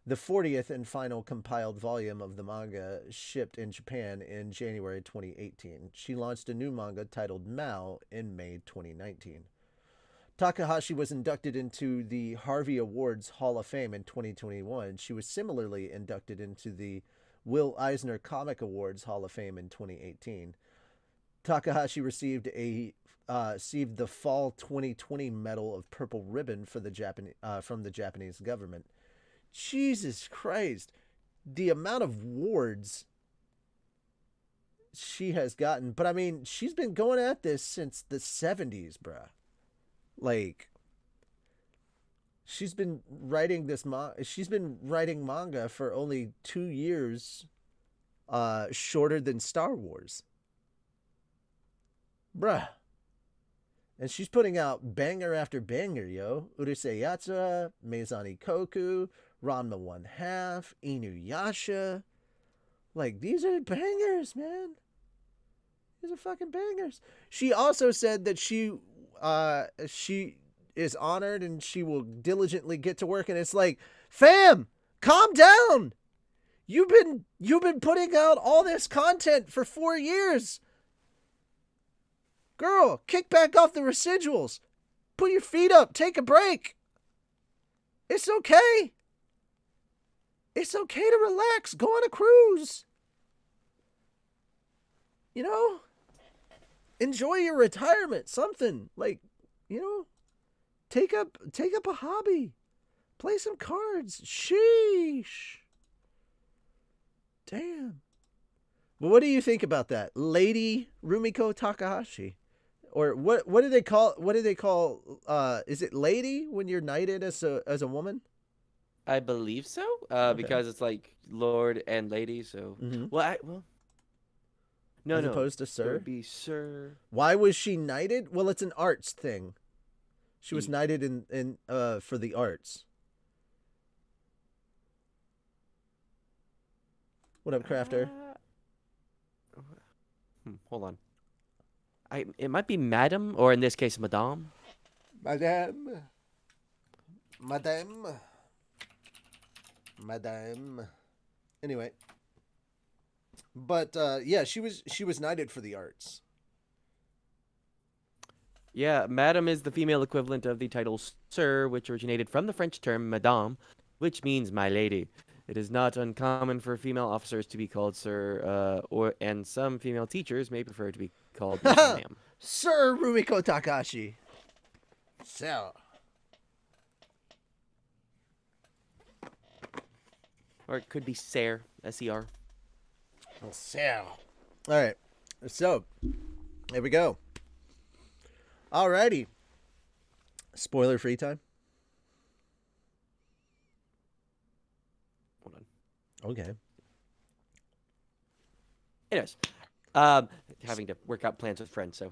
The 40th and final compiled volume of the manga shipped in Japan in January 2018. She launched a new manga titled Mao in May 2019. Takahashi was inducted into the Harvey Awards Hall of Fame in 2021. She was similarly inducted into the Will Eisner Comic Awards Hall of Fame in 2018. Takahashi received the Fall 2020 Medal of Purple Ribbon for from the Japanese government. Jesus Christ, the amount of awards she has gotten. But I mean, she's been going at this since the 70s, bruh. Like, she's been writing manga for only 2 years shorter than Star Wars. Bruh. And she's putting out banger after banger, yo. Urusei Yatsura, Maison Ikoku, Ranma 1/2, Inuyasha. Like, these are bangers, man. These are fucking bangers. She also said that she is honored and she will diligently get to work. And it's like, fam, calm down. You've been putting out all this content for 4 years. Girl, kick back off the residuals. Put your feet up. Take a break. It's okay. It's okay to relax. Go on a cruise. You know? Enjoy your retirement. Something like, you know, take up a hobby. Play some cards. Sheesh. Damn. Well, what do you think about that, Lady Rumiko Takahashi? Or what do they call is it lady when you're knighted as a woman? I believe so. Okay. Because it's like Lord and Lady, so Mhm. No, as opposed to It sir. would be Sir. Why was she knighted? Well, it's an arts thing. She was knighted in for the arts. What up, Crafter? Hold on. It might be Madam, or in this case, Madame. Madame. Anyway, but yeah, she was knighted for the arts. Yeah, Madam is the female equivalent of the title Sir, which originated from the French term Madame, which means my lady. It is not uncommon for female officers to be called Sir, and some female teachers may prefer to be called Ma'am. Sir Rumiko Takahashi. So. Or it could be Ser, S-E-R. So. All right. So, there we go. Alrighty. Spoiler free time. Hold on. Okay. Anyways, having to work out plans with friends, so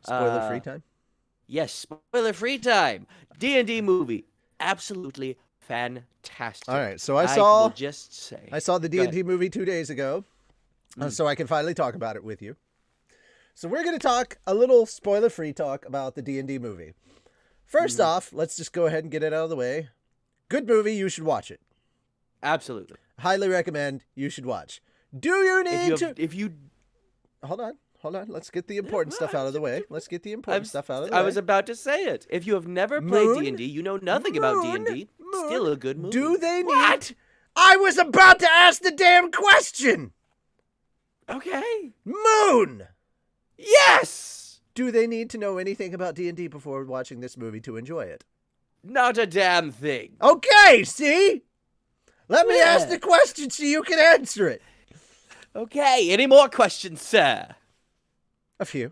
Spoiler free time. yes, spoiler free time. D&D movie, absolutely fantastic. All right, so I saw will just say I saw the Go ahead. D&D movie 2 days ago, so I can finally talk about it with you. So we're going to talk a little spoiler free talk about the D&D movie. First off, let's just go ahead and get it out of the way. Good movie, you should watch it. Absolutely. Highly recommend. You should watch. Do you need If you Hold on. Let's get the important stuff out of the way. Let's get the important stuff out of the I way. was about to say it. If you have never played Moon? D&D, you know nothing about D&D. Still a good movie. Do they need... What? I was about to ask the damn question! Okay. Moon! Yes! Do they need to know anything about D&D before watching this movie to enjoy it? Not a damn thing. Okay, see? Let me ask Yeah. the question so you can answer it. Okay, any more questions, sir? A few.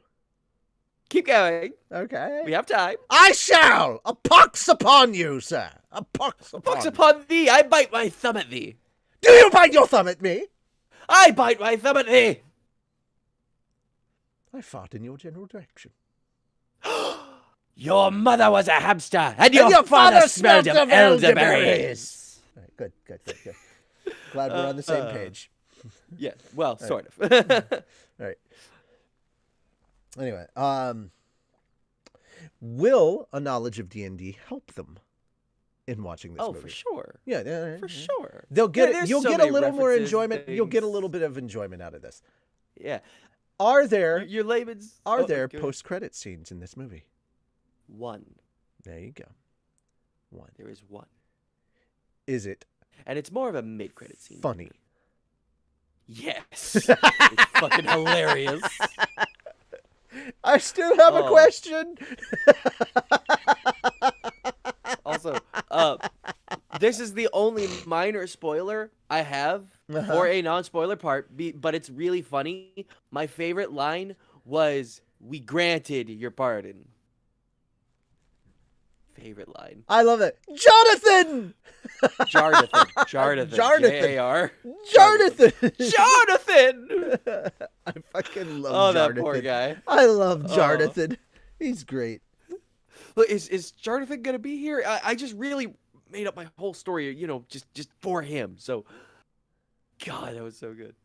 Keep going. Okay. We have time. I shall! A pox upon you, sir. A pox upon Pox you. upon thee, I bite my thumb at thee. Do you bite your thumb at me? I bite my thumb at thee. I fart in your general direction. Your mother was a hamster, and your father smelled of elderberries. All right, good. Glad we're on the same page. Yeah, well, sort of. All right. Anyway, will a knowledge of D&D help them in watching this movie? For sure. Yeah, For sure. They'll get there's you'll so get a many little more references, enjoyment. You'll get a things. little bit of enjoyment out of this. Yeah. Are there Your layman's... are oh, there go ahead. post-credit scenes in this movie? One. There you go. One. There is one. Is it And it's more of a mid-credit scene. funny? Yes. It's fucking hilarious. I still have a Oh. question. Also, this is the only minor spoiler I have Uh-huh. for a non-spoiler part, but it's really funny. My favorite line was, "We granted your pardon." Favorite line. I love it. Jonathan! Jarnathan. Jarnathan. J-A-R. Jonathan! Jonathan! I fucking love Oh, that Jonathan. poor guy. I love Oh. Jonathan. He's great. Look, is Jonathan gonna be here? I just really made up my whole story, just for him. So, God, that was so good.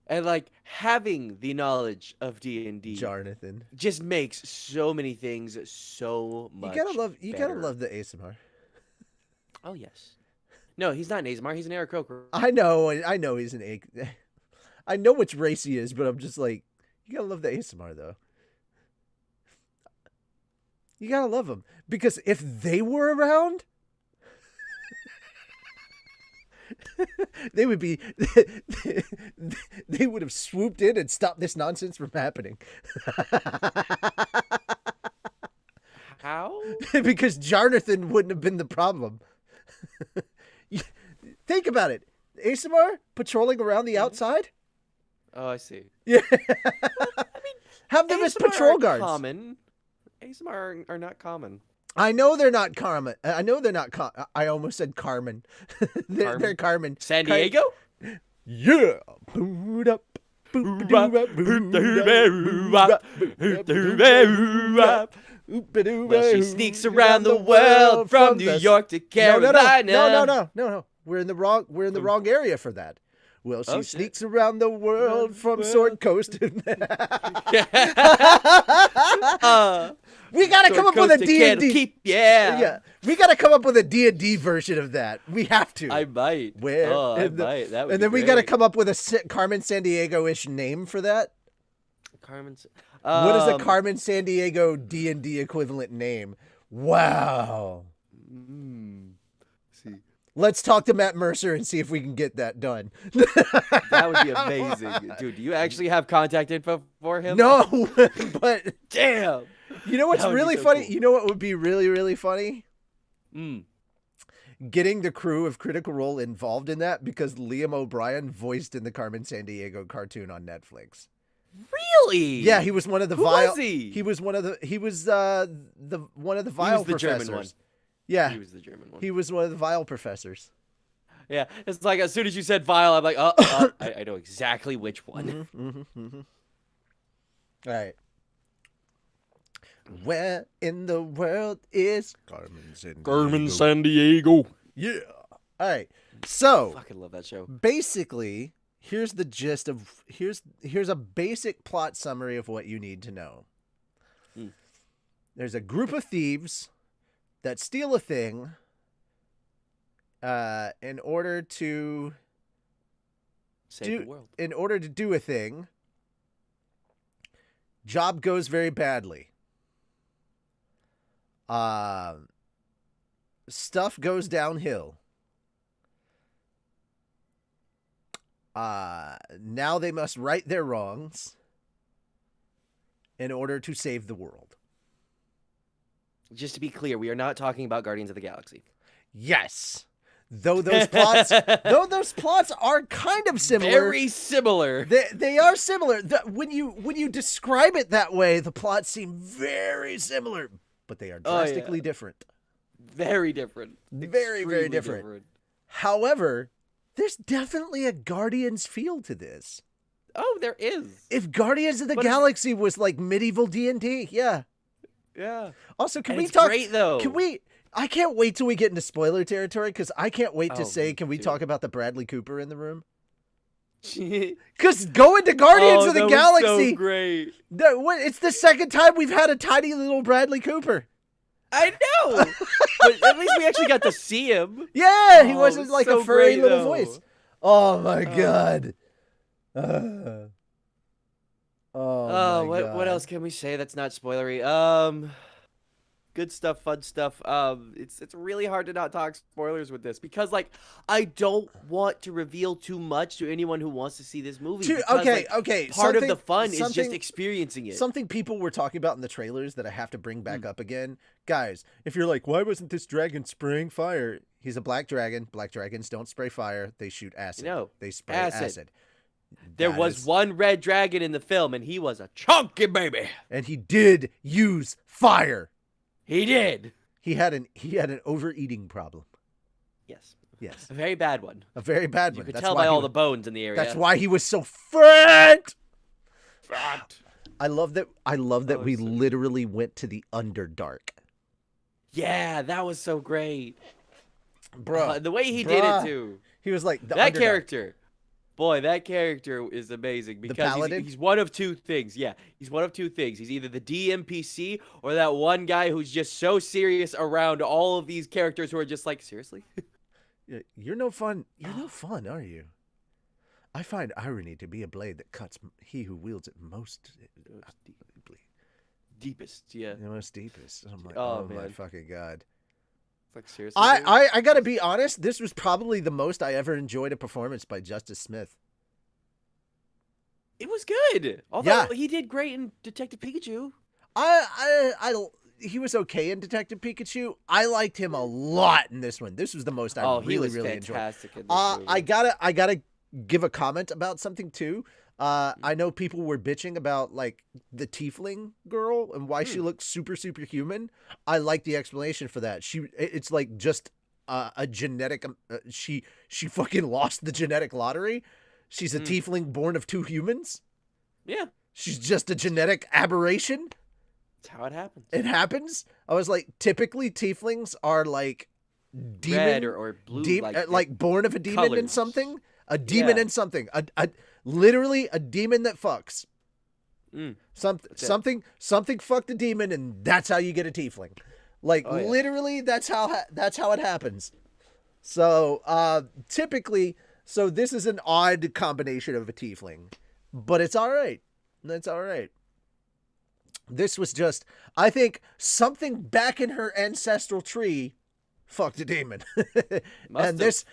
And like having the knowledge of D&D Jonathan. just makes so many things so You much gotta better. love the ASMR. Oh yes. No, he's not an Azmar. He's an Aarakocra. I know he's an A. I know which race he is, but I'm just like, you gotta love the ASMR though. You gotta love them because if they were around, they would be. They would have swooped in and stopped this nonsense from happening. How? Because Jonathan wouldn't have been the problem. Think about it. ASMR patrolling around the outside? Oh, I see. Yeah. I mean, Have them as ASMR patrol aren't guards. Common. ASMR are not common. I know they're not Carmen. I know they're not. I almost said Carmen. They're Carmen. San Diego? Yeah. Boot up. Well, she sneaks around the world from New York to Carolina. No. We're in the wrong area for that. Well, she sneaks around the world from Sword Coast. We gotta come up with a D&D. Yeah. We gotta come up with a D&D version of that. We have to. I might. I might. That would and be then we great. gotta come up with a Carmen Sandiego-ish name for that. Carmen. What is a Carmen Sandiego D&D equivalent name? Wow. See. Let's talk to Matt Mercer and see if we can get that done. That would be amazing. Dude, do you actually have contact info for him? No, but damn. You know what's That would be really so funny? cool. You know what would be really, really funny? Mm. Getting the crew of Critical Role involved in that because Liam O'Brien voiced in the Carmen Sandiego cartoon on Netflix. Really? Yeah, he was one of the Who vial. was he? He was one of the one of the vial the professors. German one. Yeah, He was the German one. he was one of the vial professors. Yeah, it's like as soon as you said vial, I'm like, I know exactly which one. All right. Where in the world is Carmen Sandiego? Sandiego. Yeah. All right. So, Fucking love that show. basically, here's the gist of here's a basic plot summary of what you need to know. There's a group of thieves that steal a thing in order to Save the world. do a thing. Job goes very badly. Stuff goes downhill. Now they must right their wrongs in order to save the world. Just to be clear, we are not talking about Guardians of the Galaxy. Yes. Though those plots are kind of similar. Very similar. They are similar. When you describe it that way, the plots seem very similar, but they are drastically different. Very different. Very, very Extremely different. However, there's definitely a Guardians feel to this. Oh, there is. If Guardians of the Galaxy was like medieval D&D, yeah. Yeah. Also, can And we it's talk? great, though. I can't wait till we get into spoiler territory because I can't wait to say, can we dude. talk about the Bradley Cooper in the room? Because going to Guardians of the that Galaxy, was so great. It's the second time we've had a tiny little Bradley Cooper. I know. But at least we actually got to see him. Yeah, he Oh, wasn't like so a furry great, little though. voice. Oh my god. Oh my god. What else can we say that's not spoilery? Good stuff, fun stuff. It's really hard to not talk spoilers with this because like I don't want to reveal too much to anyone who wants to see this movie. Because, Okay. Part of the fun is just experiencing it. Something people were talking about in the trailers that I have to bring back up again. Guys, if you're like, why wasn't this dragon spraying fire? He's a black dragon. Black dragons don't spray fire. They shoot acid. No, they spray acid. There was one red dragon in the film, and he was a chunky baby. And he did use fire. He did. He had an overeating problem. Yes. Yes. A very bad one. A very bad You one. could That's tell why by he all was- the bones in the area. That's why he was so fat. Fat. I love that we so good. literally went to the Underdark. Yeah, that was so great. Bro. The way he did it too. He was like, That character Boy, that character is amazing The because paladin. he's one of two things. Yeah, he's one of two things. He's either the DMPC or that one guy who's just so serious around all of these characters who are just like, seriously? You're no fun. You're no fun, are you? I find irony to be a blade that cuts he who wields it most deeply. Deepest, yeah. The most deepest. I'm like, Oh, my man. fucking god. It's like, seriously, dude? I gotta be honest. This was probably the most I ever enjoyed a performance by Justice Smith. It was good. Although he did great in Detective Pikachu. He was okay in Detective Pikachu. I liked him a lot in this one. This was the most I he was really enjoyed. fantastic in this movie. I gotta give a comment about something too. I know people were bitching about like the tiefling girl and why she looks super human. I like the explanation for that. It's like just a genetic. She fucking lost the genetic lottery. She's a tiefling born of two humans. Yeah, she's just a genetic aberration. That's how it happens. It happens. I was like, typically tieflings are like demon red or blue, like born of a demon colors. and something. A demon and something. Literally a demon that fucks. Something fucked a demon, and that's how you get a tiefling. Like literally, that's how it happens. So typically, so this is an odd combination of a tiefling, but it's all right. That's all right. This was just, I think, something back in her ancestral tree fucked a demon. and this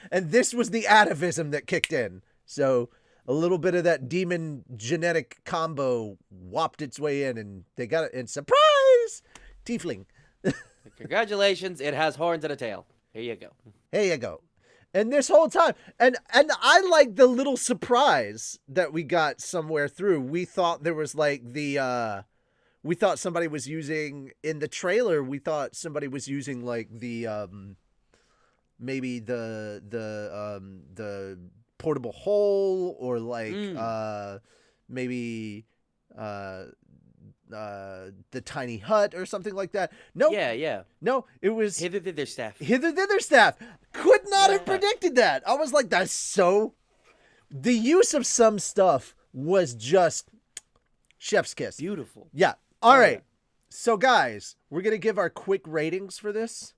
was the atavism that kicked in. So a little bit of that demon genetic combo whopped its way in, and they got it. And surprise, tiefling. Congratulations, it has horns and a tail. Here you go. Here you go. And this whole time, and I like the little surprise that we got somewhere through. We thought there was like we thought somebody was using in the trailer. We thought somebody was using like the maybe the portable hole, or like maybe the tiny hut or something like that. No, no, it was hither thither staff. Hither thither staff. Could not have predicted that. I was like, that's so. The use of some stuff was just chef's kiss. Beautiful. Yeah. All right. So guys, we're gonna give our quick ratings for this.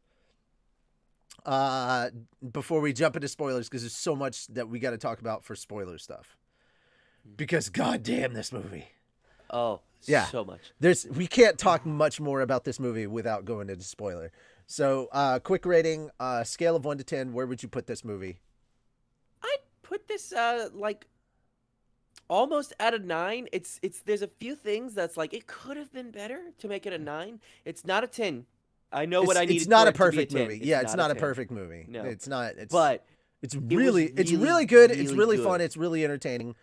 Before we jump into spoilers, because there's so much that we got to talk about for spoiler stuff. Because goddamn, this movie. Oh, yeah, so much. We can't talk much more about this movie without going into spoiler. So, quick rating, scale of 1 to 10. Where would you put this movie? I'd put this like almost at a 9. It's there's a few things that's like it could have been better to make it a 9. It's not a 10. I know what I needed. It's not for a it to be perfect 10. movie. It's not a perfect movie. No, it's not. But it's really good. It's really fun. It's really entertaining.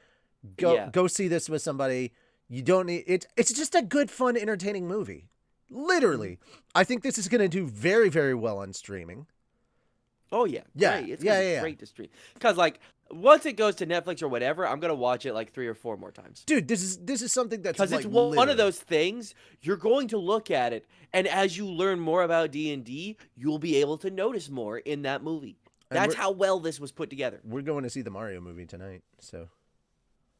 Go see this with somebody. You don't need it. It's just a good, fun, entertaining movie. Literally, I think this is going to do very, very well on streaming. Oh yeah, yeah, great. It's gonna be great to stream. Because like once it goes to Netflix or whatever, I'm gonna watch it like 3 or 4 more times. Dude, this is something that's because it's one of those things you're going to look at it, and as you learn more about D&D, you'll be able to notice more in that movie. That's how well this was put together. We're going to see the Mario movie tonight, so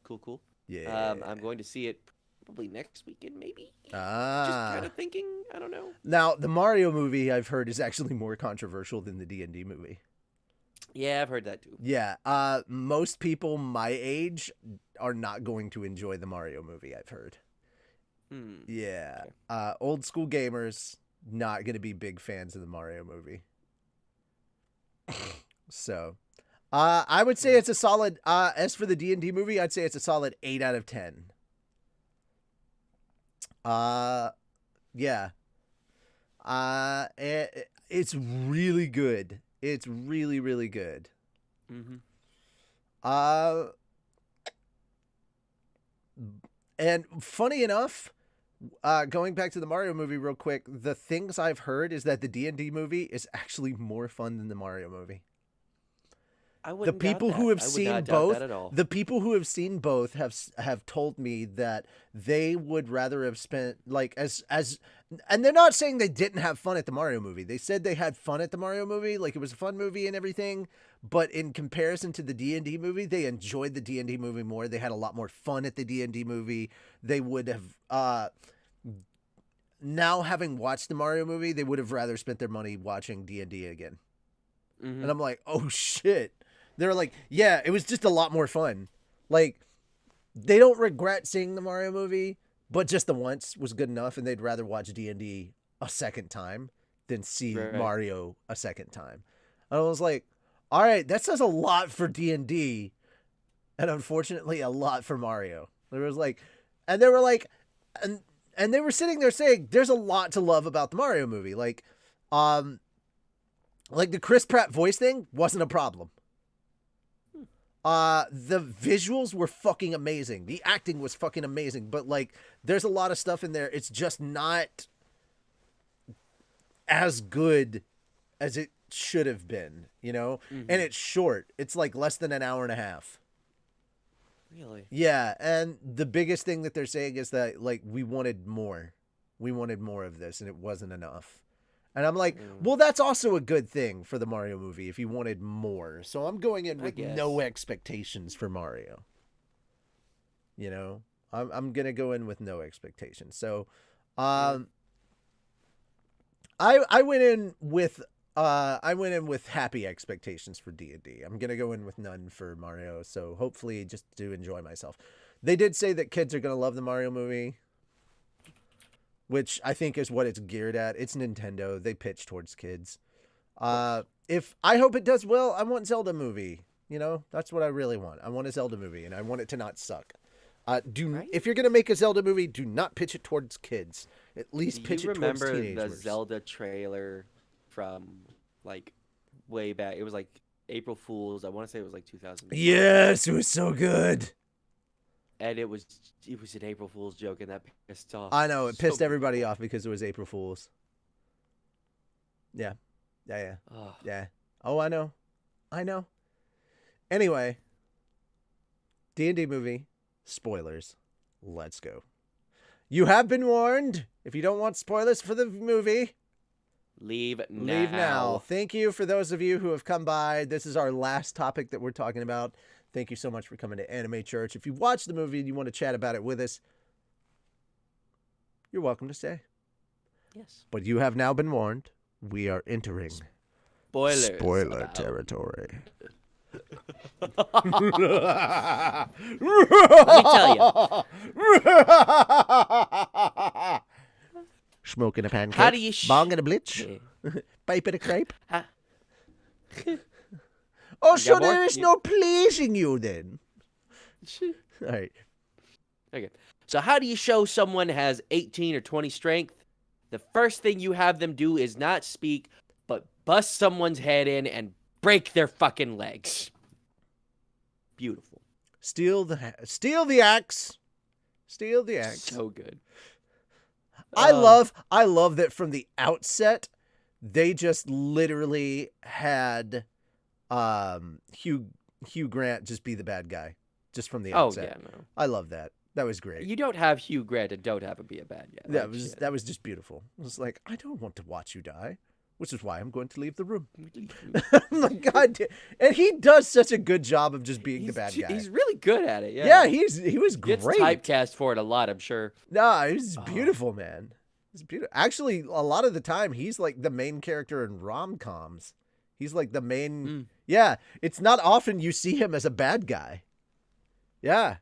cool. Yeah, I'm going to see it probably next weekend, maybe. Just Ah, kind of thinking. I don't know. now the Mario movie I've heard is actually more controversial than the D&D movie. Yeah, I've heard that too. Yeah, most people my age are not going to enjoy the Mario movie, I've heard. Yeah, Okay. Old school gamers not going to be big fans of the Mario movie. So, I would say it's a solid. As for the D&D movie, I'd say it's a solid 8 out of 10. Yeah. It's really good. It's really, really good. And funny enough, going back to the Mario movie real quick, the things I've heard is that the D&D movie is actually more fun than the Mario movie. The people who have seen both, have told me that they would rather have spent like as And they're not saying they didn't have fun at the Mario movie. They said they had fun at the Mario movie, like it was a fun movie and everything. But in comparison to the D&D movie, they enjoyed the D&D movie more. They had a lot more fun at the D&D movie. They would have, now having watched the Mario movie, they would have rather spent their money watching D&D again. Mm-hmm. And I'm like, oh shit. They're like, yeah, it was just a lot more fun. Like, they don't regret seeing the Mario movie, but just the once was good enough, and they'd rather watch D&D a second time than see Mario a second time. And I was like, all right, that says a lot for D&D, and unfortunately a lot for Mario. There was like, and they were like, and they were sitting there saying, there's a lot to love about the Mario movie. Like the Chris Pratt voice thing wasn't a problem. The visuals were fucking amazing. The acting was fucking amazing, but like, there's a lot of stuff in there. It's just not as good as it should have been, you know? Mm-hmm. And it's short. It's like less than an hour and a half. Really? Yeah. And the biggest thing that they're saying is that like, we wanted more. We wanted more of this and it wasn't enough. And I'm like, well, that's also a good thing for the Mario movie if you wanted more. So I'm going in with no expectations for Mario. You know, I'm going to go in with no expectations. So I went in with happy expectations for D&D. I'm going to go in with none for Mario. So hopefully just to enjoy myself. They did say that kids are going to love the Mario movie, which I think is what it's geared at. It's Nintendo. They pitch towards kids. If I hope it does well, I want Zelda movie. You know, that's what I really want. I want a Zelda movie, and I want it to not suck. If you're gonna make a Zelda movie, do not pitch it towards kids. At least pitch it towards teenagers. Do you remember the Zelda trailer from like way back? It was like April Fool's. I want to say it was like 2000. Yes, it was so good. And it was an April Fool's joke, and that pissed off. I know, it pissed everybody off because it was April Fool's. Yeah. Yeah. Yeah. Oh, I know. Anyway, D&D movie, spoilers. Let's go. You have been warned. If you don't want spoilers for the movie, leave now. Leave now. Thank you for those of you who have come by. This is our last topic that we're talking about. Thank you so much for coming to Anime Church. If you watched the movie and you want to chat about it with us, you're welcome to stay. Yes. But you have now been warned. We are entering spoiler territory. Let me tell you. Smoking a pancake. How do you bong in a blitz? Pipe in a crepe? Oh, so there is no pleasing you then. All right. Okay. So how do you show someone has 18 or 20 strength? The first thing you have them do is not speak, but bust someone's head in and break their fucking legs. Beautiful. Steal the axe. Steal the axe. So good. I love that from the outset, they just literally had Hugh Grant just be the bad guy, just from the outset. Oh yeah, no. I love that. That was great. You don't have Hugh Grant and don't have him be a bad guy. That was just beautiful. It was like, I don't want to watch you die, which is why I'm going to leave the room. Oh my God, and he does such a good job of just being the bad guy. He's really good at it. Yeah, he was great. Gets typecast for it a lot, I'm sure. No, he's beautiful, man. He's beautiful. Actually, a lot of the time, he's like the main character in rom-coms. He's like the main. Yeah, it's not often you see him as a bad guy. Yeah,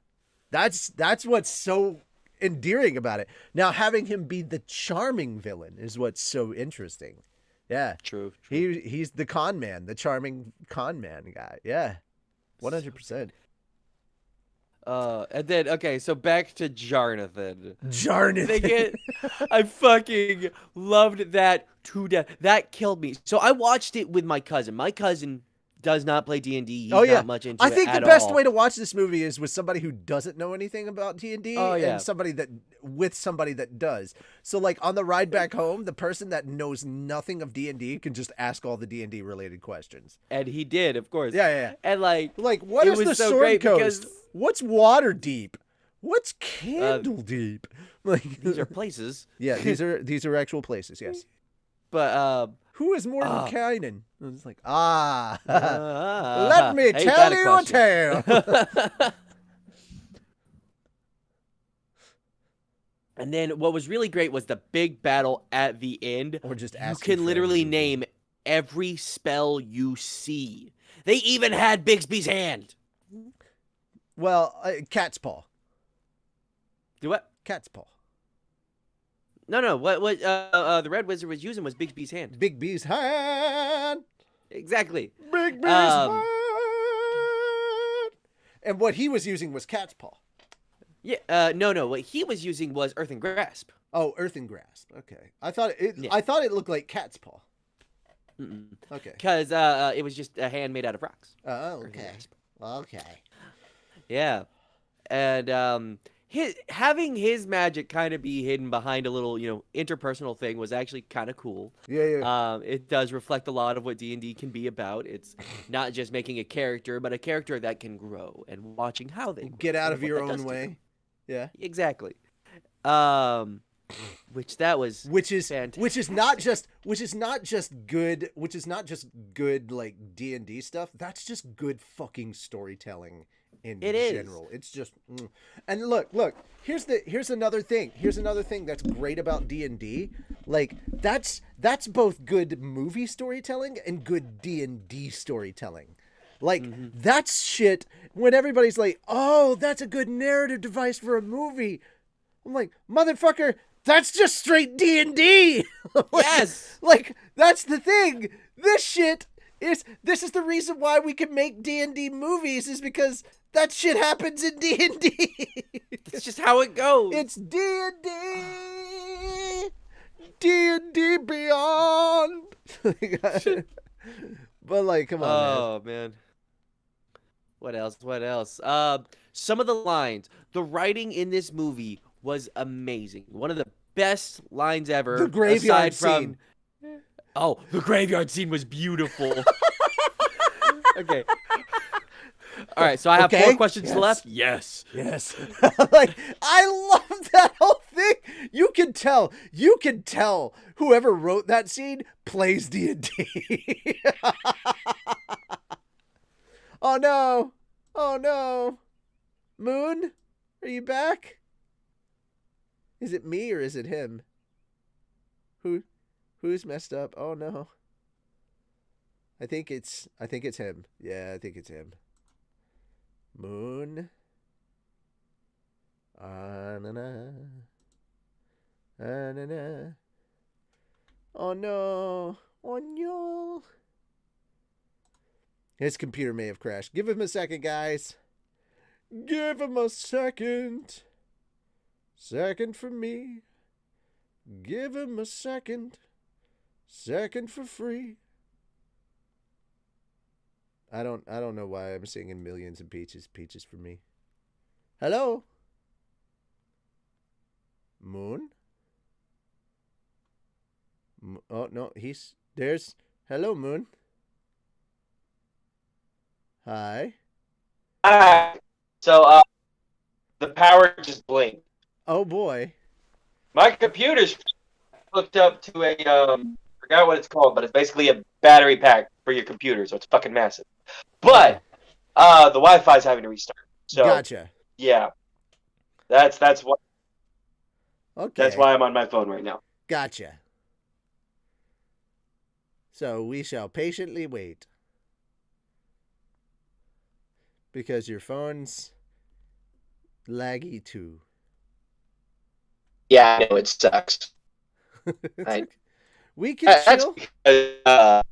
that's what's so endearing about it. Now, having him be the charming villain is what's so interesting. Yeah, true. He's the con man, the charming con man guy. Yeah, 100%. And then so back to Jarnathan. Jarnathan. I fucking loved that to death. That killed me. So I watched it with my cousin. My cousin does not play D&D. He's not much into it I think the best way to watch this movie is with somebody who doesn't know anything about D&D and somebody that does. So like on the ride back home, the person that knows nothing of D&D can just ask all the D&D related questions. And he did, of course. Yeah. And like what is the so Sword Coast? What's Waterdeep? What's Candle Deep? Like These are places. yeah, these are actual places. Yes. But Who is uh, Mordenkainen? It's like let me ain't tell that a you a question? tale. And then what was really great was the big battle at the end. Or just You ask your can friends literally usually. name every spell you see. They even had Bigsby's hand. Well, cat's paw. Do what? Cat's paw. No. What the Red Wizard was using was Bigsby's hand. Big B's hand. Exactly. Big B's Um, hand. And what he was using was cat's paw. Yeah. No. What he was using was Earth and Grasp. Oh, earthen grasp. Okay, I thought it. Yeah. I thought it looked like cat's paw. Okay. Because it was just a hand made out of rocks. Oh, Earth and okay. Grasp. Okay. Yeah. And having his magic kind of be hidden behind a little, interpersonal thing was actually kind of cool. Yeah. It does reflect a lot of what D&D can be about. It's not just making a character, but a character that can grow and watching how they grow Get out and of what your that does own to way. them. Yeah. Exactly. Which Which is fantastic. not just good, like D&D stuff. That's just good fucking storytelling in It is. general. It's just And look, here's another thing. Here's another thing that's great about D&D. Like that's both good movie storytelling and good D&D storytelling. Like that's shit when everybody's like, "Oh, that's a good narrative device for a movie." I'm like, "Motherfucker, that's just straight D&D." Yes. Like that's the thing. This is the reason why we can make D&D movies is because that shit happens in D&D. It's just how it goes. It's D&D. D&D Beyond. But like, come on, man. Oh man. What else? Some of the lines. The writing in this movie was amazing. One of the best lines ever. The graveyard aside from, scene. Oh, the graveyard scene was beautiful. Okay. All right, so I have Okay. 4 questions Yes. left. Yes. Yes. Like, I love that whole thing. You can tell whoever wrote that scene plays D&D. Oh no. Moon, are you back? Is it me or is it him? Who's messed up? Oh no. I think it's him. Yeah, I think it's him. Moon. Na-na. Na-na. Oh no. Oh no. His computer may have crashed. Give him a second, guys. Give him a second. Second for me. Give him a second. Second for free. I don't know why I'm singing Millions of Peaches, Peaches for me. Hello? Moon? Oh, no, hello, Moon. Hi. Hi. So, the power just blinked. Oh, boy. My computer's hooked up to a, forgot what it's called, but it's basically a battery pack for your computer, so it's fucking massive. But, the Wi-Fi's having to restart. So, Gotcha. yeah. That's what. Okay. That's why I'm on my phone right now. Gotcha. So we shall patiently wait. Because your phone's laggy too. Yeah, I know, it sucks. We can That's chill. because,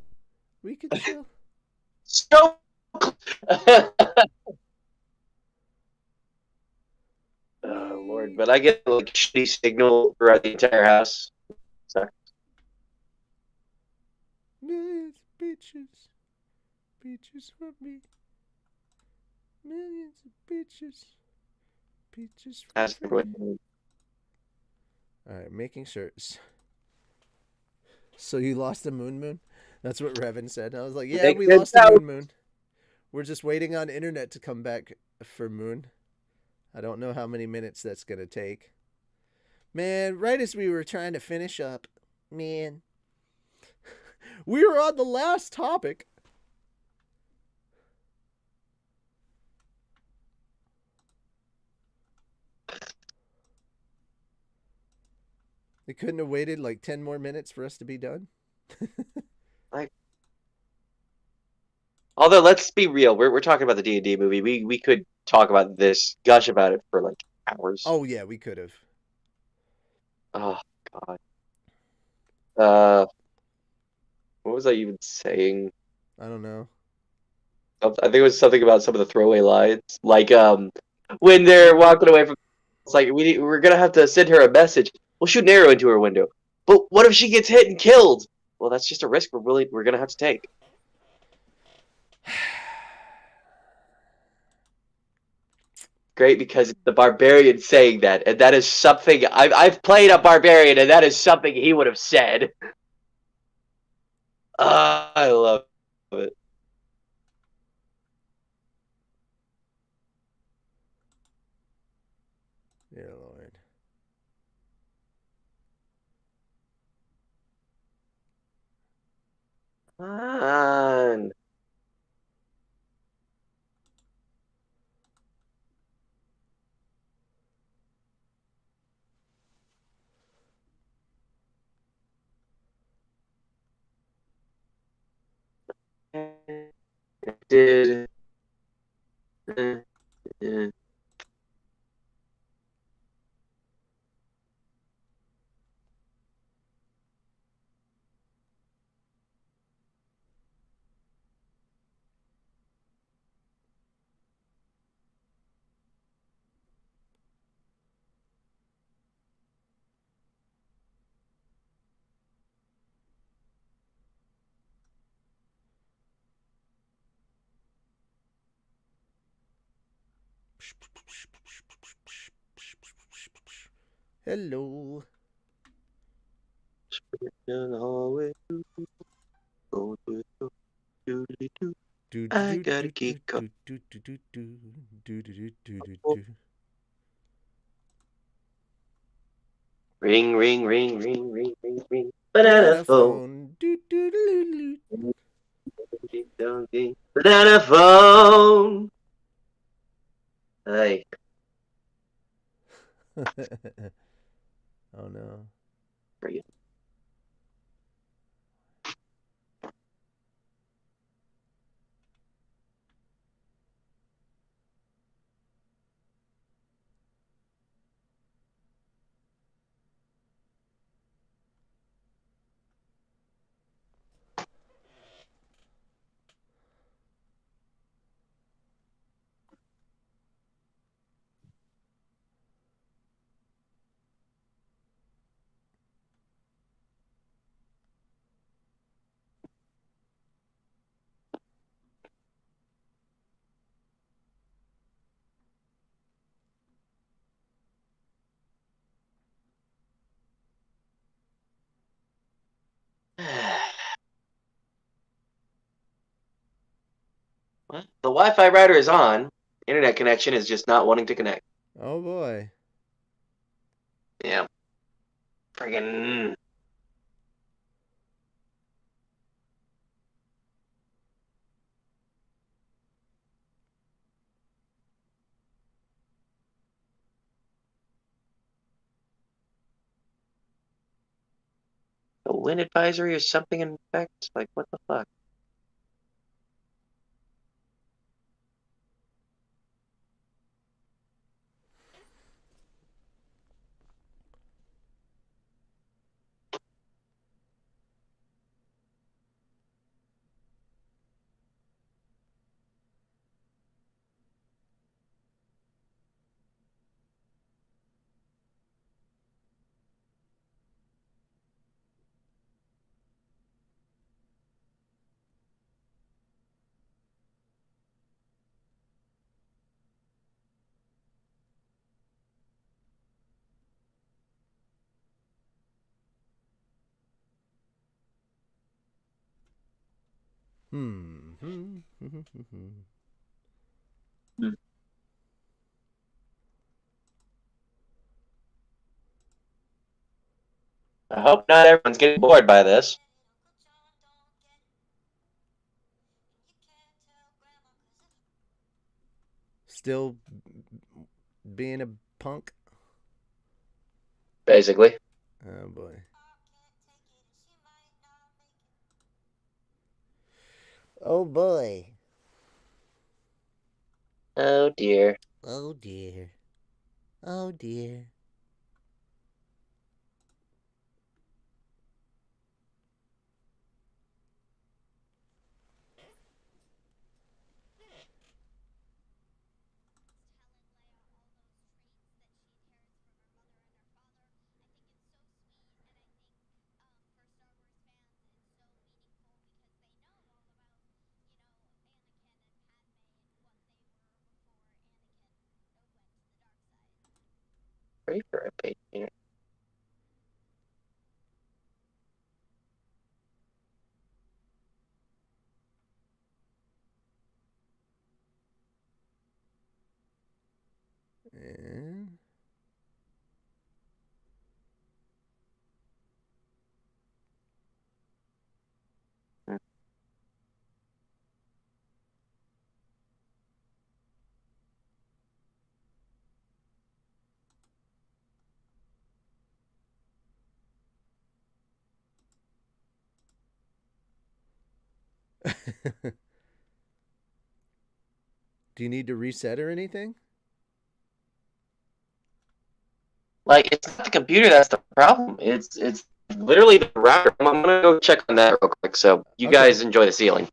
We can chill. so oh, Lord, but I get like shitty signal throughout the entire house. Sucks. Millions of peaches. Peaches for me. Millions of peaches. Peaches for That's me. what. Alright, making sure. So you lost the Moon? That's what Revan said. I was like, yeah, we lost the Moon. We're just waiting on internet to come back for Moon. I don't know how many minutes that's gonna take. Man, right as we were trying to finish up, man, we were on the last topic. They couldn't have waited like 10 more minutes for us to be done. Like, although let's be real, we're talking about the D&D movie. We could talk about this, gush about it for like hours. Oh, yeah, we could have. Oh God. Uh, what was I even saying? I don't know. I think it was something about some of the throwaway lines, like when they're walking away from. It's like we're gonna have to send her a message. We'll shoot an arrow into her window. But what if she gets hit and killed? Well, that's just a risk we're gonna have to take. Great, because it's the barbarian saying that, and that is something I've played a barbarian, and that is something he would have said. I love it. Dear Lord. Man. Did. Hello. Do do I do gotta do do keep going. do do do do do do do do do do. Ring, ring, ring, ring, ring, ring, ring. Banana Banana phone. phone. Do do do Banana phone. Hey. do. Oh no. What? The Wi-Fi router is on. Internet connection is just not wanting to connect. Oh boy. Yeah. Friggin'. A wind advisory or something in effect? Like, what the fuck? Hmm. Hmm. I hope not everyone's getting bored by this. Still being a punk. Basically. Oh boy. Oh boy. Oh dear. Oh dear. Oh dear. Pray for a patient. And do you need to reset or anything? Like, it's not the computer that's the problem. It's literally the router. I'm gonna go check on that real quick. So you Okay. guys enjoy the ceiling.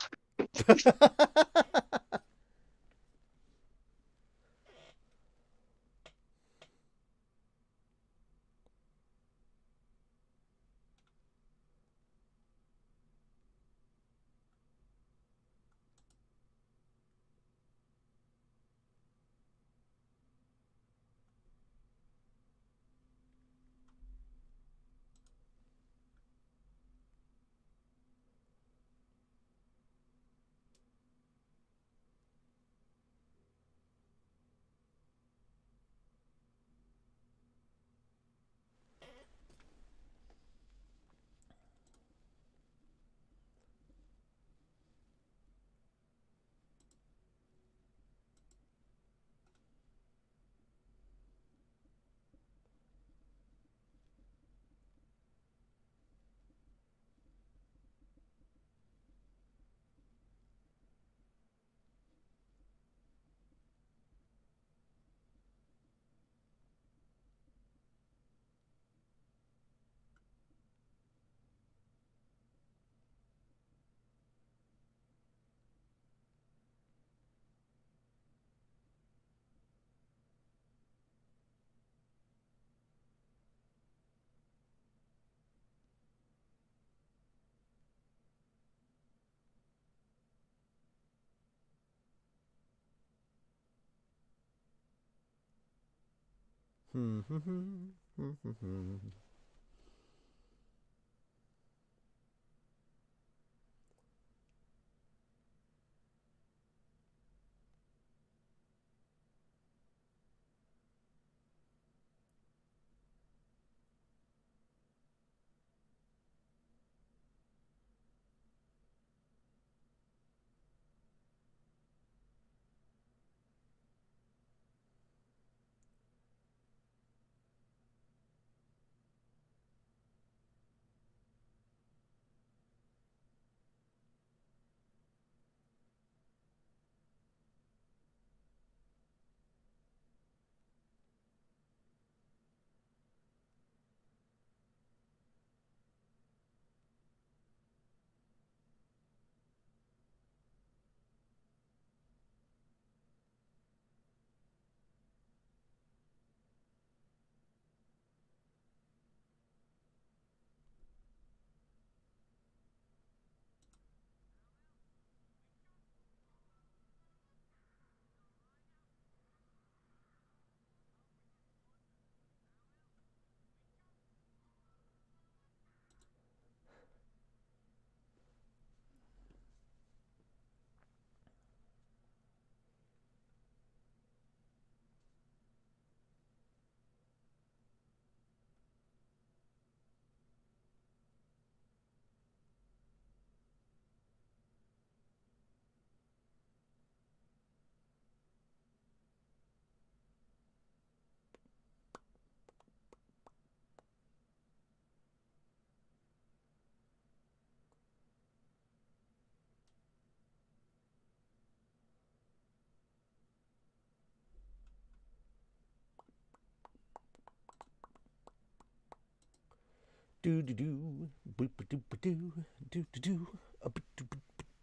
Do do do, boop do do do do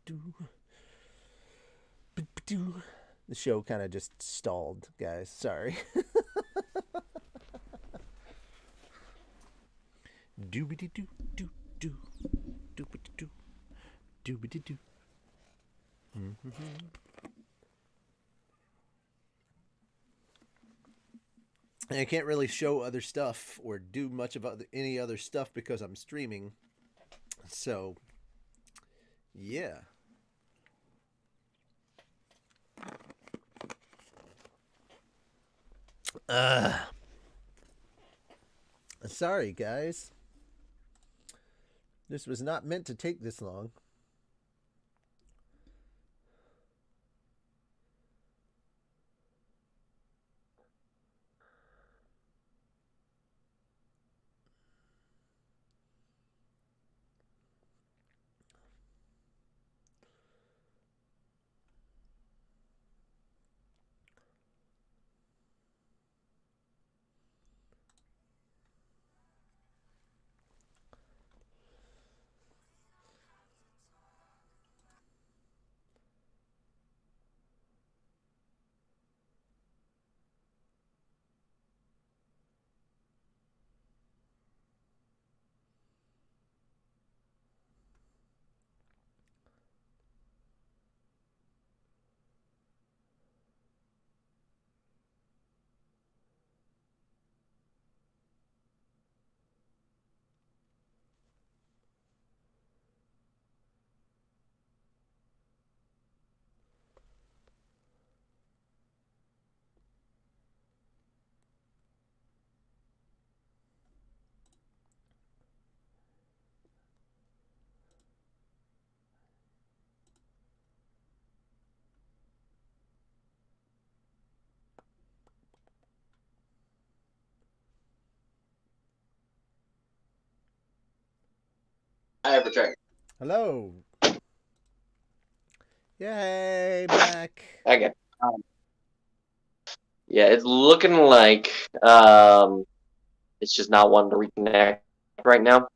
do do. The show kind of just stalled, guys. Sorry. Doobity doo doo doo doobity doo doobity doo. And I can't really show other stuff or do much of any other stuff because I'm streaming. So, yeah. Sorry, guys. This was not meant to take this long. I have returned. Hello. Yay, back. Okay. Yeah, it's looking like it's just not wanting to reconnect right now.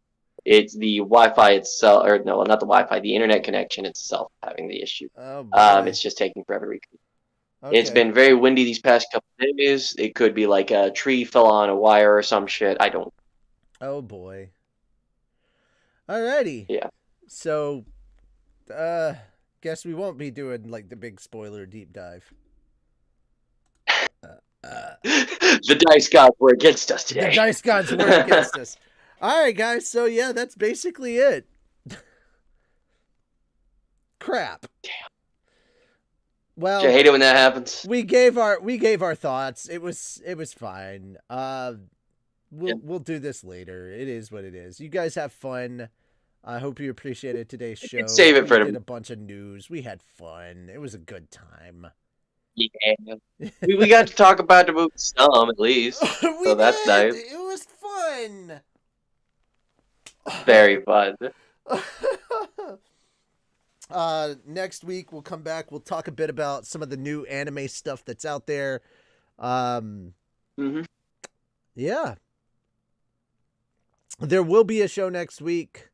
It's the Wi-Fi itself, or no, not the Wi-Fi, the internet connection itself having the issue. Oh, boy. It's just taking forever to reconnect. Okay. It's been very windy these past couple of days. It could be like a tree fell on a wire or some shit. I don't. Oh, boy. Alrighty. Yeah. So, guess we won't be doing, like, the big spoiler deep dive. The dice gods were against us today. The dice gods were against us. Alright, guys. So, yeah, that's basically it. Crap. Damn. Well, Do you hate it when that happens? we gave our thoughts. It was fine. We'll do this later. It is what it is. You guys have fun. I hope you appreciated today's show. Save it for we the- did a bunch of news. We had fun. It was a good time. Yeah. we got to talk about the movie some at least. We So that's did. nice. It was fun. Very fun. Next week we'll come back. We'll talk a bit about some of the new anime stuff that's out there. Mm-hmm. Yeah. There will be a show next week.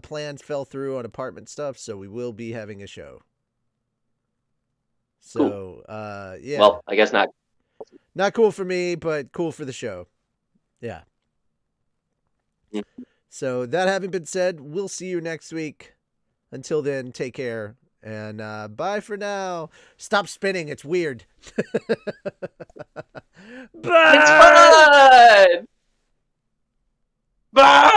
Plans fell through on apartment stuff, so we will be having a show. So, yeah. Well, I guess not. Not cool for me, but cool for the show. Yeah. Mhm. So, that having been said, we'll see you next week. Until then, take care. And bye for now. Stop spinning. It's weird. Bye. It's fun! Bye!